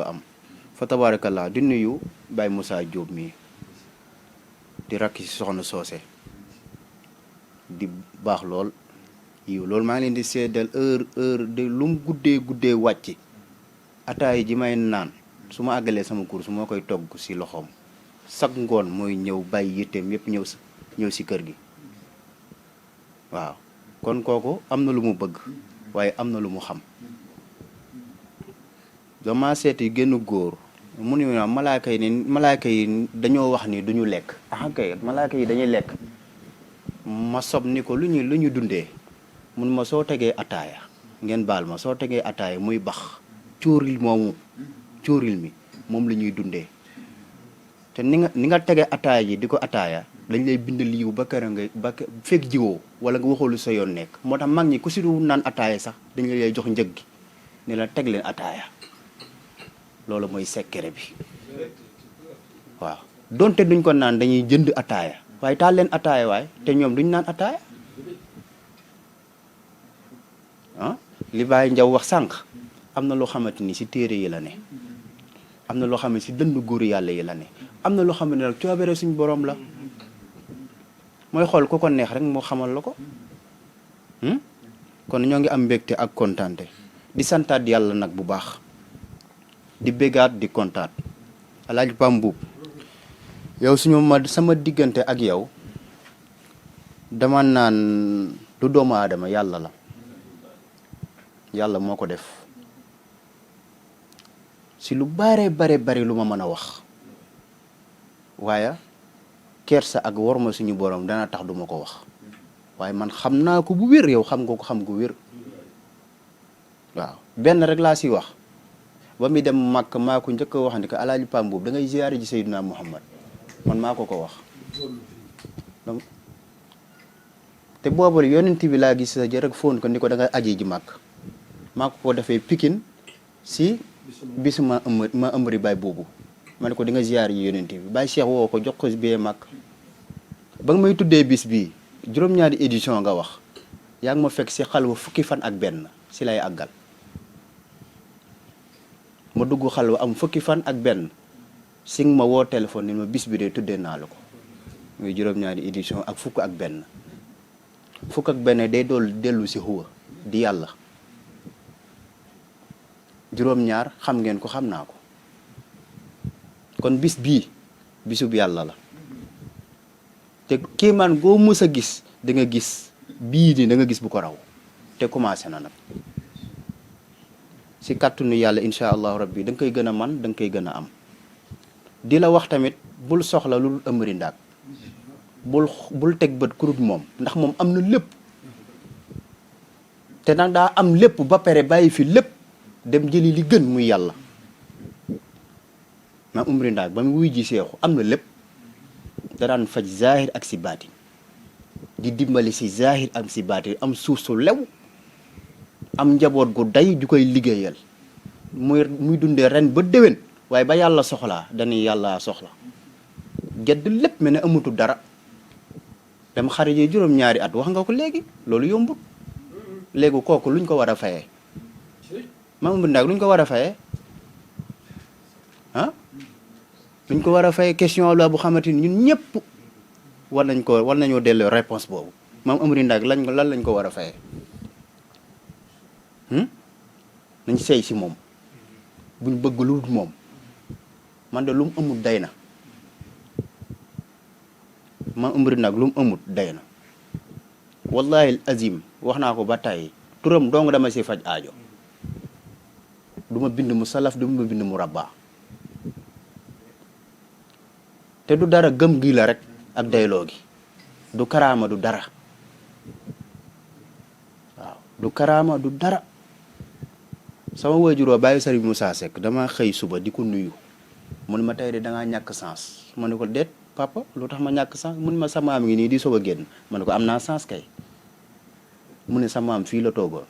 am fa tabarakallah di nuyu Baye Moussa Diop mii di rakk ci soxna soose di baax lool yiw loolu maa ngi leen di seddal heure de lu mu guddee wàcc ataay ji may naan su ma àggalee sama course moo koy togg ci loxoom sag ngoon mooy ñëw bàyyi yitteem yépp ñëw ci kër gi waaw kon kooku am na lu mu bëgg waaye am na lu mu xam dama seeti génn góor mu ne malaaka yi dañoo wax ni duñu lekk kay malaaka yi dañuy lekk ma sob ni ko lu ñu dundee mun ma soo tegee ataaya ngeen baal ma soo tegee ataaya muy bax cuuril mi moom la ñuy dundee te ni nga tegee ataaya ji di ko ataaya dañ lay bind liiw ba fekk jiwoo wala nga waxoolu sa yoon nekk moo tax mag ñi ku si du naan ataaya sax dañ lay jox njëg gi ne la teg leen ataaya loolu mooy secret bi waaw donte duñ ko naan dañuy jënd ataaya waaye taal leen ataaya waaye te ñoom duñ naan ataaya li Baye Njaw wax sànq am na loo xamante ni si téere yi la ne am na loo xam ne si dënd góor yàlla yi la ne am na loo xam ne nag coobere suñ borom la mooy xool ku ko neex rek moo xamal la ko kon ñoo ngi am mbégte ak kontaante di santaat yàlla nag bu baax di bégaat di kontaat Alaaji Pam Mbuub yow sama diggante ak yow dama naan du doomu aadama yàlla la yàlla moo ko def si lu bare bari lu ma mën a wax waaye kersa ak worma suñu borom dana tax duma ko wax waaye man xam naa ko bu wér yow xam nga ko xam gu wér waaw benn rek laa si wax ba muy dem màkk maa ko njëkk a wax ni ko alaaji Pam boobu da ngay ziyaare ji Seydina Muhammad man maa ko wax donc te boobu yonent bi laa gis sa jërëk fóon ko ni ko da ngay aji ji màkk maa ko defee Pikine si bisu ma ëmbri baay boobu ma ne ko di nga ziyaare ji yonent bi Baye Cheikh woo ko jox ko bee màkk ba nga may tuddee bis bii juróom-ñaari édition nga wax yaa ngi ma fekk si xalwa fukki fan ak benn si lay àggal ma dugg xalwa am fukki fan ak benn si nga ma woo téléphone ni ma bis bi de tuddee naa la ko muy juróom-ñaari édition ak fukk ak benn fukk ak benn day dool dellu si huwa di yàlla juróom-ñaar xam ngeen ko xam naa ko kon bis bii bisub yàlla la te kéemaan goo mës a gis da nga gis bii ni da nga gis bu ko raw te commencé na nag si kàttanu yàlla incha allahu rabbi da nga koy gën a man da nga koy gën a am di la wax tamit bul soxla lu Amary Ndack bul teg bët kurut moom ndax moom am na lépp te nag daa am lépp ba pare bàyyi fi lépp dem jëli li gën muy yàlla ma Amary Ndack ba mu wuy ji seexu am na lépp da daan faj zahir ak si baatin di dimbali si zahir ak si baatin am suuf su lew am njaboot gu day ju koy liggéeyal muy dundee ren ba déwén waaye ba yàlla soxlaa dañuy yàlla soxla gedd lépp mel ne amutu dara dem xarit yi juróom-ñaari at wax nga ko léegi loolu yombut léegi kooku luñ ko war a fayee ma Amary Ndack luñ ko war a fayee ah luñ ko war a fayee question la bu xamante ni ñun ñëpp war nañoo delloo réponse boobu maam Amary Ndack lan lañ ko war a fayee nañ sey si moom buñ bëgg lu dul moom man de lu mu amut day na maam Amary Ndack lu mu amut day na wallahi azim wax naa ko ba tey turam dong dama si faj aajo du ma bind mu salaf du ma bind mu rabba te du dara gëm gi la rek ak dayloo gi du karaama du dara waaw du karaama du dara sama waajuroo bàyyi Sëriñ Moussa Seck dama xëy suba di ko nuyu mu ne ma tey de dangaa ñàkk sens ma ne ko déet papa lu tax ma ñàkk sens mu ne ma sa maam ngi nii di soog a génn ma ne ko am naa sens kay mu ne sa maam fii la toogoon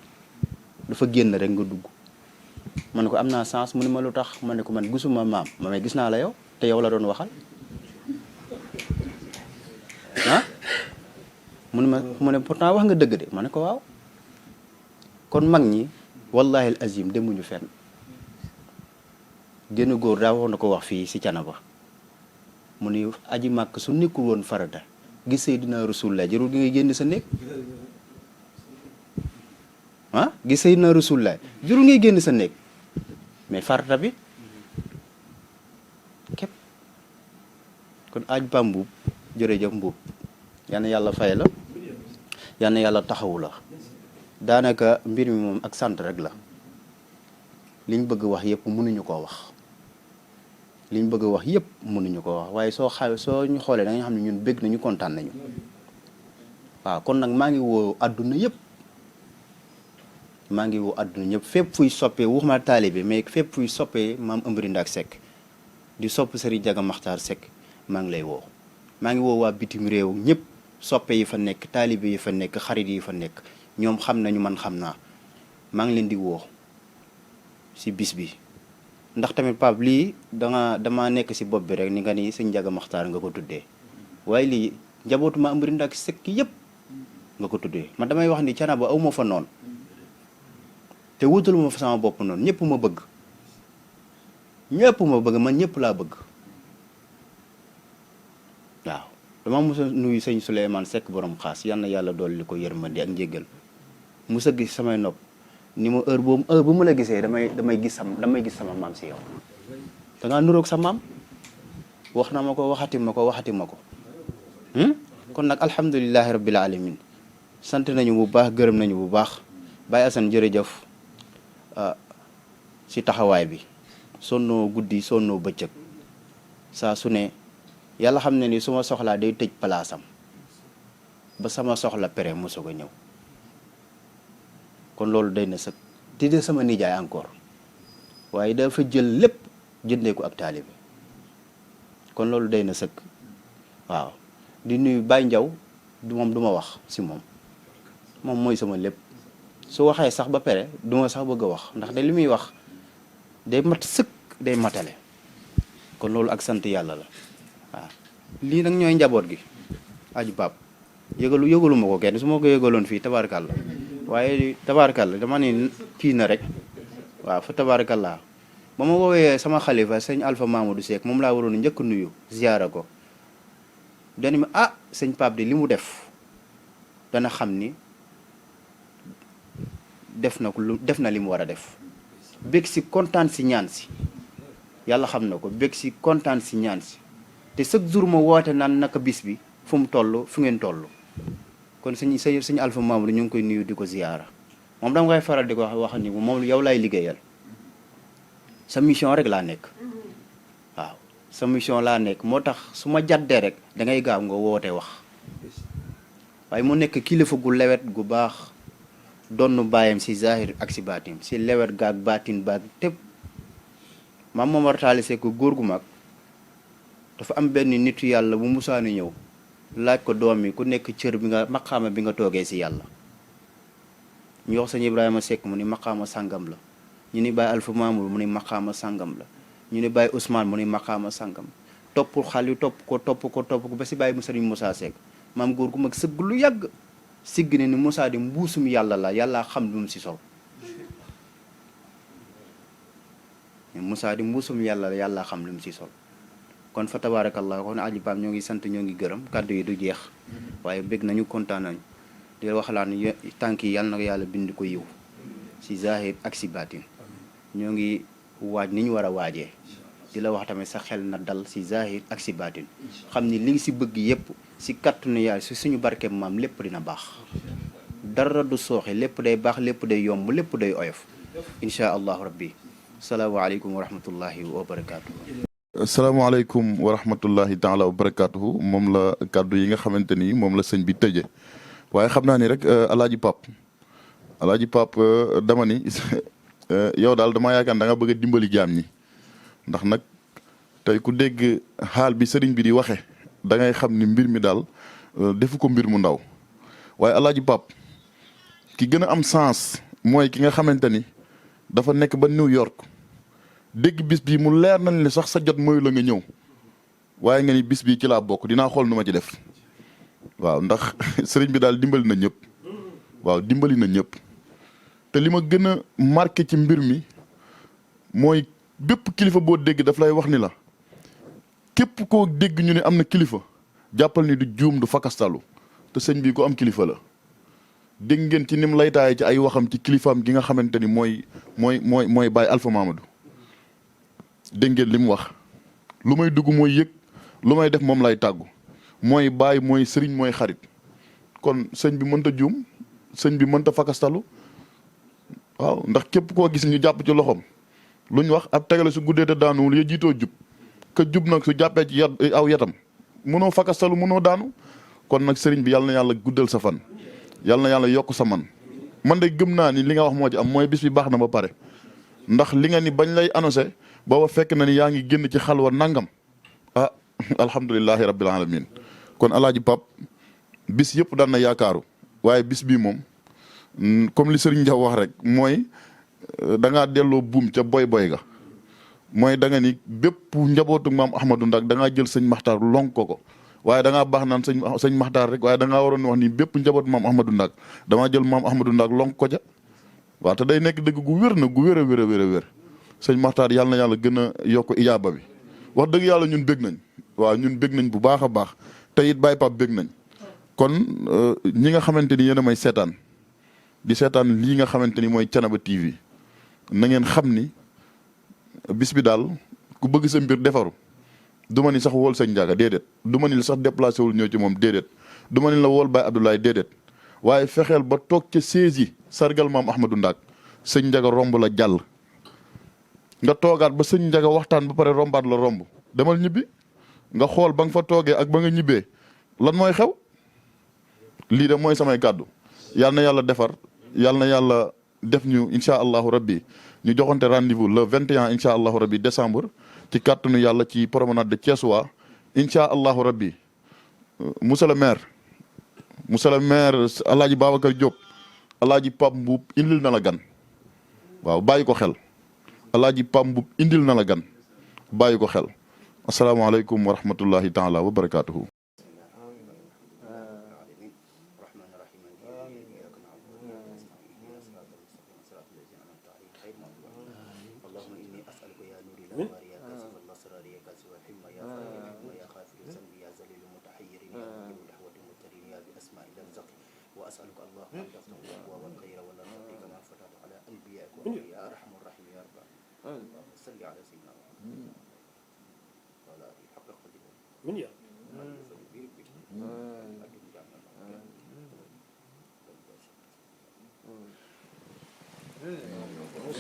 dafa génn rek nga dugg ma ne ko am naa sens mu ne ma lu tax ma ne ko man gisuma maam ma may gis naa la yow te yow la doon waxal ah mu ne pourtant wax nga dëgg de ma ne ko waaw kon mag ñi wallahi al azim demuñu fenn génn góor daa wax na ko wax fii si Canaba mu ni aji màkk su nekkul woon farata gis Seydina Rasulullah jarul gi ngay génn sa néeg ah gis Seydina Rasulullah jarul ngay génn sa néeg mais farata bi képp kon aj Pam Mboup jërëjëf Mboup yal na yàlla fay la yal na yàlla taxawu la daanaka mbir mi moom ak sant rek la liñ bëgg wax yëpp mënuñu koo wax liñ bëgg wax yëpp mënuñu koo wax waaye soo ñu xoolee da nga xam ne ñun bëgg nañu kontaan nañu waaw kon nag maa ngi woo àdduna yëpp maa ngi woo àdduna ñëpp fépp fuy soppee waxuma taalibe mais fépp fuy soppee maam Amary Ndack Seck di sopp Serigne Jaga Maxtaar Seck maa ngi lay woo maa ngi woo waa bitim réew ñëpp soppe yi fa nekk taalibe yi fa nekk xarit yi fa nekk ñoom xam nañu man xam naa maa ngi leen di woo si bis bi ndax tamit Pape lii dama nekk si bopp bi rek ni nga ni sëñ Jaga Maxtaar nga ko tuddee waaye lii njabootu maam Amary Ndack Seck yëpp nga ko tuddee man damay wax ni Canaba aw ma fa noonu te wutalu ma fa sama bopp noonu ñëpp ma bëgg man ñëpp laa bëgg waaw dama mos a nuyu sëñ Souleymane Seck borom xaas yal na yàlla dolli ko yërmande ak njéggal mos a gis samay nopp ni ma heure bu ma la gisee damay gis sama maam si yow da ngaa nuroog sa maam wax na ma ko waxati ma ko kon nag alhamdulilahi rabbil alamin sant nañu bu baax gërëm nañu bu baax Baye Assane jërëjëf si taxawaay bi sonnoo guddi sonnoo bëccëg saa su ne yàlla xam ne ni su ma soxlaa day tëj palaasam ba sama soxla pere mu soog a ñëw kon loolu day na sëg te de sama nijaay encore waaye dafa jël lépp jëndee ko ak taalibe kon loolu day na sëg waaw di nuyu Baye Ndiaw du ma wax si moom mooy sama lépp su waxee sax ba pare du ma sax bëgg a wax ndax de li muy wax day mat sëkk day matale kon loolu ak sant yàlla la waaw lii nag ñooy njaboot gi aju Pape yëgalu ma ko kenn su ma ko yëgaloon fii tabaarkàlla waaye tabaarkàlla dama ne kii na rek waaw fa tabaarkàlla ba ma woowee sama xalifa sëñ Alpha Mamadou Seck moom laa waroon njëkk nuyu ziyaara ko dani ma sëñ Pape de li mu def dana xam ni def na li mu war a def bég si kontaan si ñaan si yàlla xam na ko bég si kontaan si ñaan si te chaque jour ma woote naan naka bis bi fu mu toll fu ngeen toll kon sëñ Alpha Mamadou ñu ngi koy nuyu di ko ziyaara moom dama koy faral di ko wax ni moom yow lay liggéeyal sa mission rek laa nekk waaw sa mission laa nekk moo tax su ma jàddee rek da ngay gaaw nga woote wax waaye mu nekk kilifa gu lewet gu baax donnu baayam si zahir ak si baatin si lewet gaag baatin baag tépp maam Momar Talla Seck góor gu mag dafa am benn nitu yàlla bu musaani ñëw laaj ko doom mi ku nekk cër bi nga maqaama bi nga toogee si yàlla ñu wax sëñ Ibrahima Seck mu ni maqaama sàngam la ñu ni Baye Alpha Mamour mu ni maqaama sàngam la ñu ni Baye Ousmane mu ni maqaama sàngam topp xal yu topp ko ba si Baye Sëriñ Moussa Seck maam góor gu mag sëgg lu yàgg sigg ne ni Moussa di mbuusum yàlla la yàlla xam lu mu si sol Moussa di mbuusum yàlla la yàlla xam lu mu si sol kon fa tabarakallah kon aji Pape ñoo ngi sant ñoo ngi gërëm kàddu yi du jeex waaye bég nañu kontaan nañu di waxalaan tànk yi yàlla na yàlla bind ko yiw si zahir ak si baatin ñoo ngi waaj ni ñu war a waajee di la wax tamit sa xel na dal si zahir ak si baatin xam ni li ngi si bëgg yépp si kàttanu yàlla si suñu barkeem maam lépp dina baax dara du sooxe lépp day baax lépp day yomb lépp day oyof insha allahu rabbi salaamaaleykum wa rahmatullahi wa barakaatu. asalaamaaleykum wa rahmatullahi taala wa barakaatuhu moom la kàddu yi nga xamante ni moom la sëñ bi tëje waaye xam naa ni rek alaaji Pape dama ni yow daal dama yaakaar da nga bëgg a dimbali jaam ñi ndax nag tey ku dégg xaal bi sëriñ bi di waxe da ngay xam ni mbir mi daal defu ko mbir mu ndaw waaye alaaji Pape ki gën a am sens mooy ki nga xamante ni dafa nekk ba New York dégg bis bii mu leer nañ ni sax sa jot mooy la nga ñëw waaye nga ni bis bii ci laa bokk dinaa xool nu ma ci def waaw ndax sëriñ bi daal dimbali na ñëpp waaw dimbali na ñëpp te li ma gën a marqué ci mbir mi mooy bépp kilifa boo dégg daf lay wax ni la képp koo dégg ñu ne am na kilifa jàppal ni du juum du fakastalu te sëñ bi ko am kilifa la dégg ngeen ci nim laytaaye ci ay waxam ci kilifaam gi nga xamante ni mooy Baye Alpha Mamadou dégg ngeen li mu wax lu may dugg mooy yëg lu may def moom lay tàggu mooy baay mooy sëriñ mooy xarit kon sëñ bi mënta juum sëñ bi mënta fakastalu waaw ndax képp koo gis ñu jàpp ci loxoom lu ñu wax ab tegale su guddee te daanuwul ya jiitoo jub ka jub nag su jàppee ci aw yatam mënoo fakastalu mënoo daanu kon nag sëriñ bi yàlla na yàlla guddal sa fan yàlla na yàlla yokk sa man de gëm naa ni li nga wax moo ci am mooy bis bi baax na ba pare ndax li nga ni bañ lay annoncé booba fekk na ni yaa ngi génn ci xalwa nangam alhamdulilahi rabbil alamin kon alaaji Pape bis yëpp daan na yaakaaru waaye bis bii moom comme li Serigne Ndiaw wax rek mooy da ngaa delloo buum ca boy ga mooy da nga ni bépp njabootu maam Ahmadou Ndak da ngaa jël sëñ Maxtaar lonk ko waaye da ngaa baax naan sëñ Maxtaar rek waaye da ngaa waroon wax ni bépp njabootu maam Ahmadou Ndak damaa jël maam Ahmadou Ndak lonk ko ja waaw te day nekk dëgg gu wér na gu wér a wér sëñ Maxtaar yàlla na yàlla gën a yokk ijaaba bi wax dëgg yàlla ñun bég nañ waaw ñun bég nañ bu baax a baax te it Baye Pape bég nañ kon ñi nga xamante ni yéen a may seetaan di seetaan lii nga xamante ni mooy Thiénaba TV na ngeen xam ni bis bi daal ku bëgg sa mbir defaru du ma ni sax wool sëñ Ndiaga déedéet du ma ni sax déplacé wul ñëw ci moom déedéet du ma ne la wool Baye Abdoulaye déedéet waaye fexeel ba toog ca saisi sargal maam Ahmadou Ndak sëñ Njaga romb la jàll nga toogaat ba sëñ Njaga waxtaan ba pare rombaat la romb demal ñibbi nga xool ba nga fa toogee ak ba nga ñibbee lan mooy xew lii de mooy samay kàddu yal na yàlla defar yal na yàlla def ñu incha allahu rabbi ñu joxante rendez-vous le 21 incha allahu rabbi décembre ci kàttanu yàlla ci promenade de Thiessois incha allahu rabbi monsieur le maire alaaji Babacar Diop alaaji Pape Mbuub indil na la gan waaw bàyyi ko xel alaaji Pape Mbuub indil na la gan bàyyi ko xel asalaamaaleykum wa rahmatullahi taala wa barakatuhu وأسألك الله أن تفتح أبواب الخير ولا تغفي كما فتحت على أنبيائك يا أرحم الراحمين يا رب اللهم صل على سيدنا محمد وعلى آله حق قدره من يا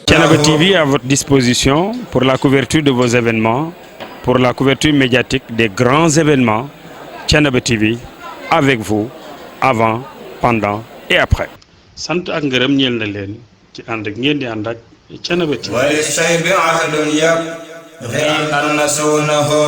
Thiénaba TV à votre disposition pour la couverture de vos événements, pour la couverture médiatique des grands événements. Thiénaba TV avec vous avant, pendant et après. sant ak ngërëm ñeel na leen ci ànd ak ngeen di ànd ak Thiénaba TV. wali say bi ahdun yab xëy an nasuunahu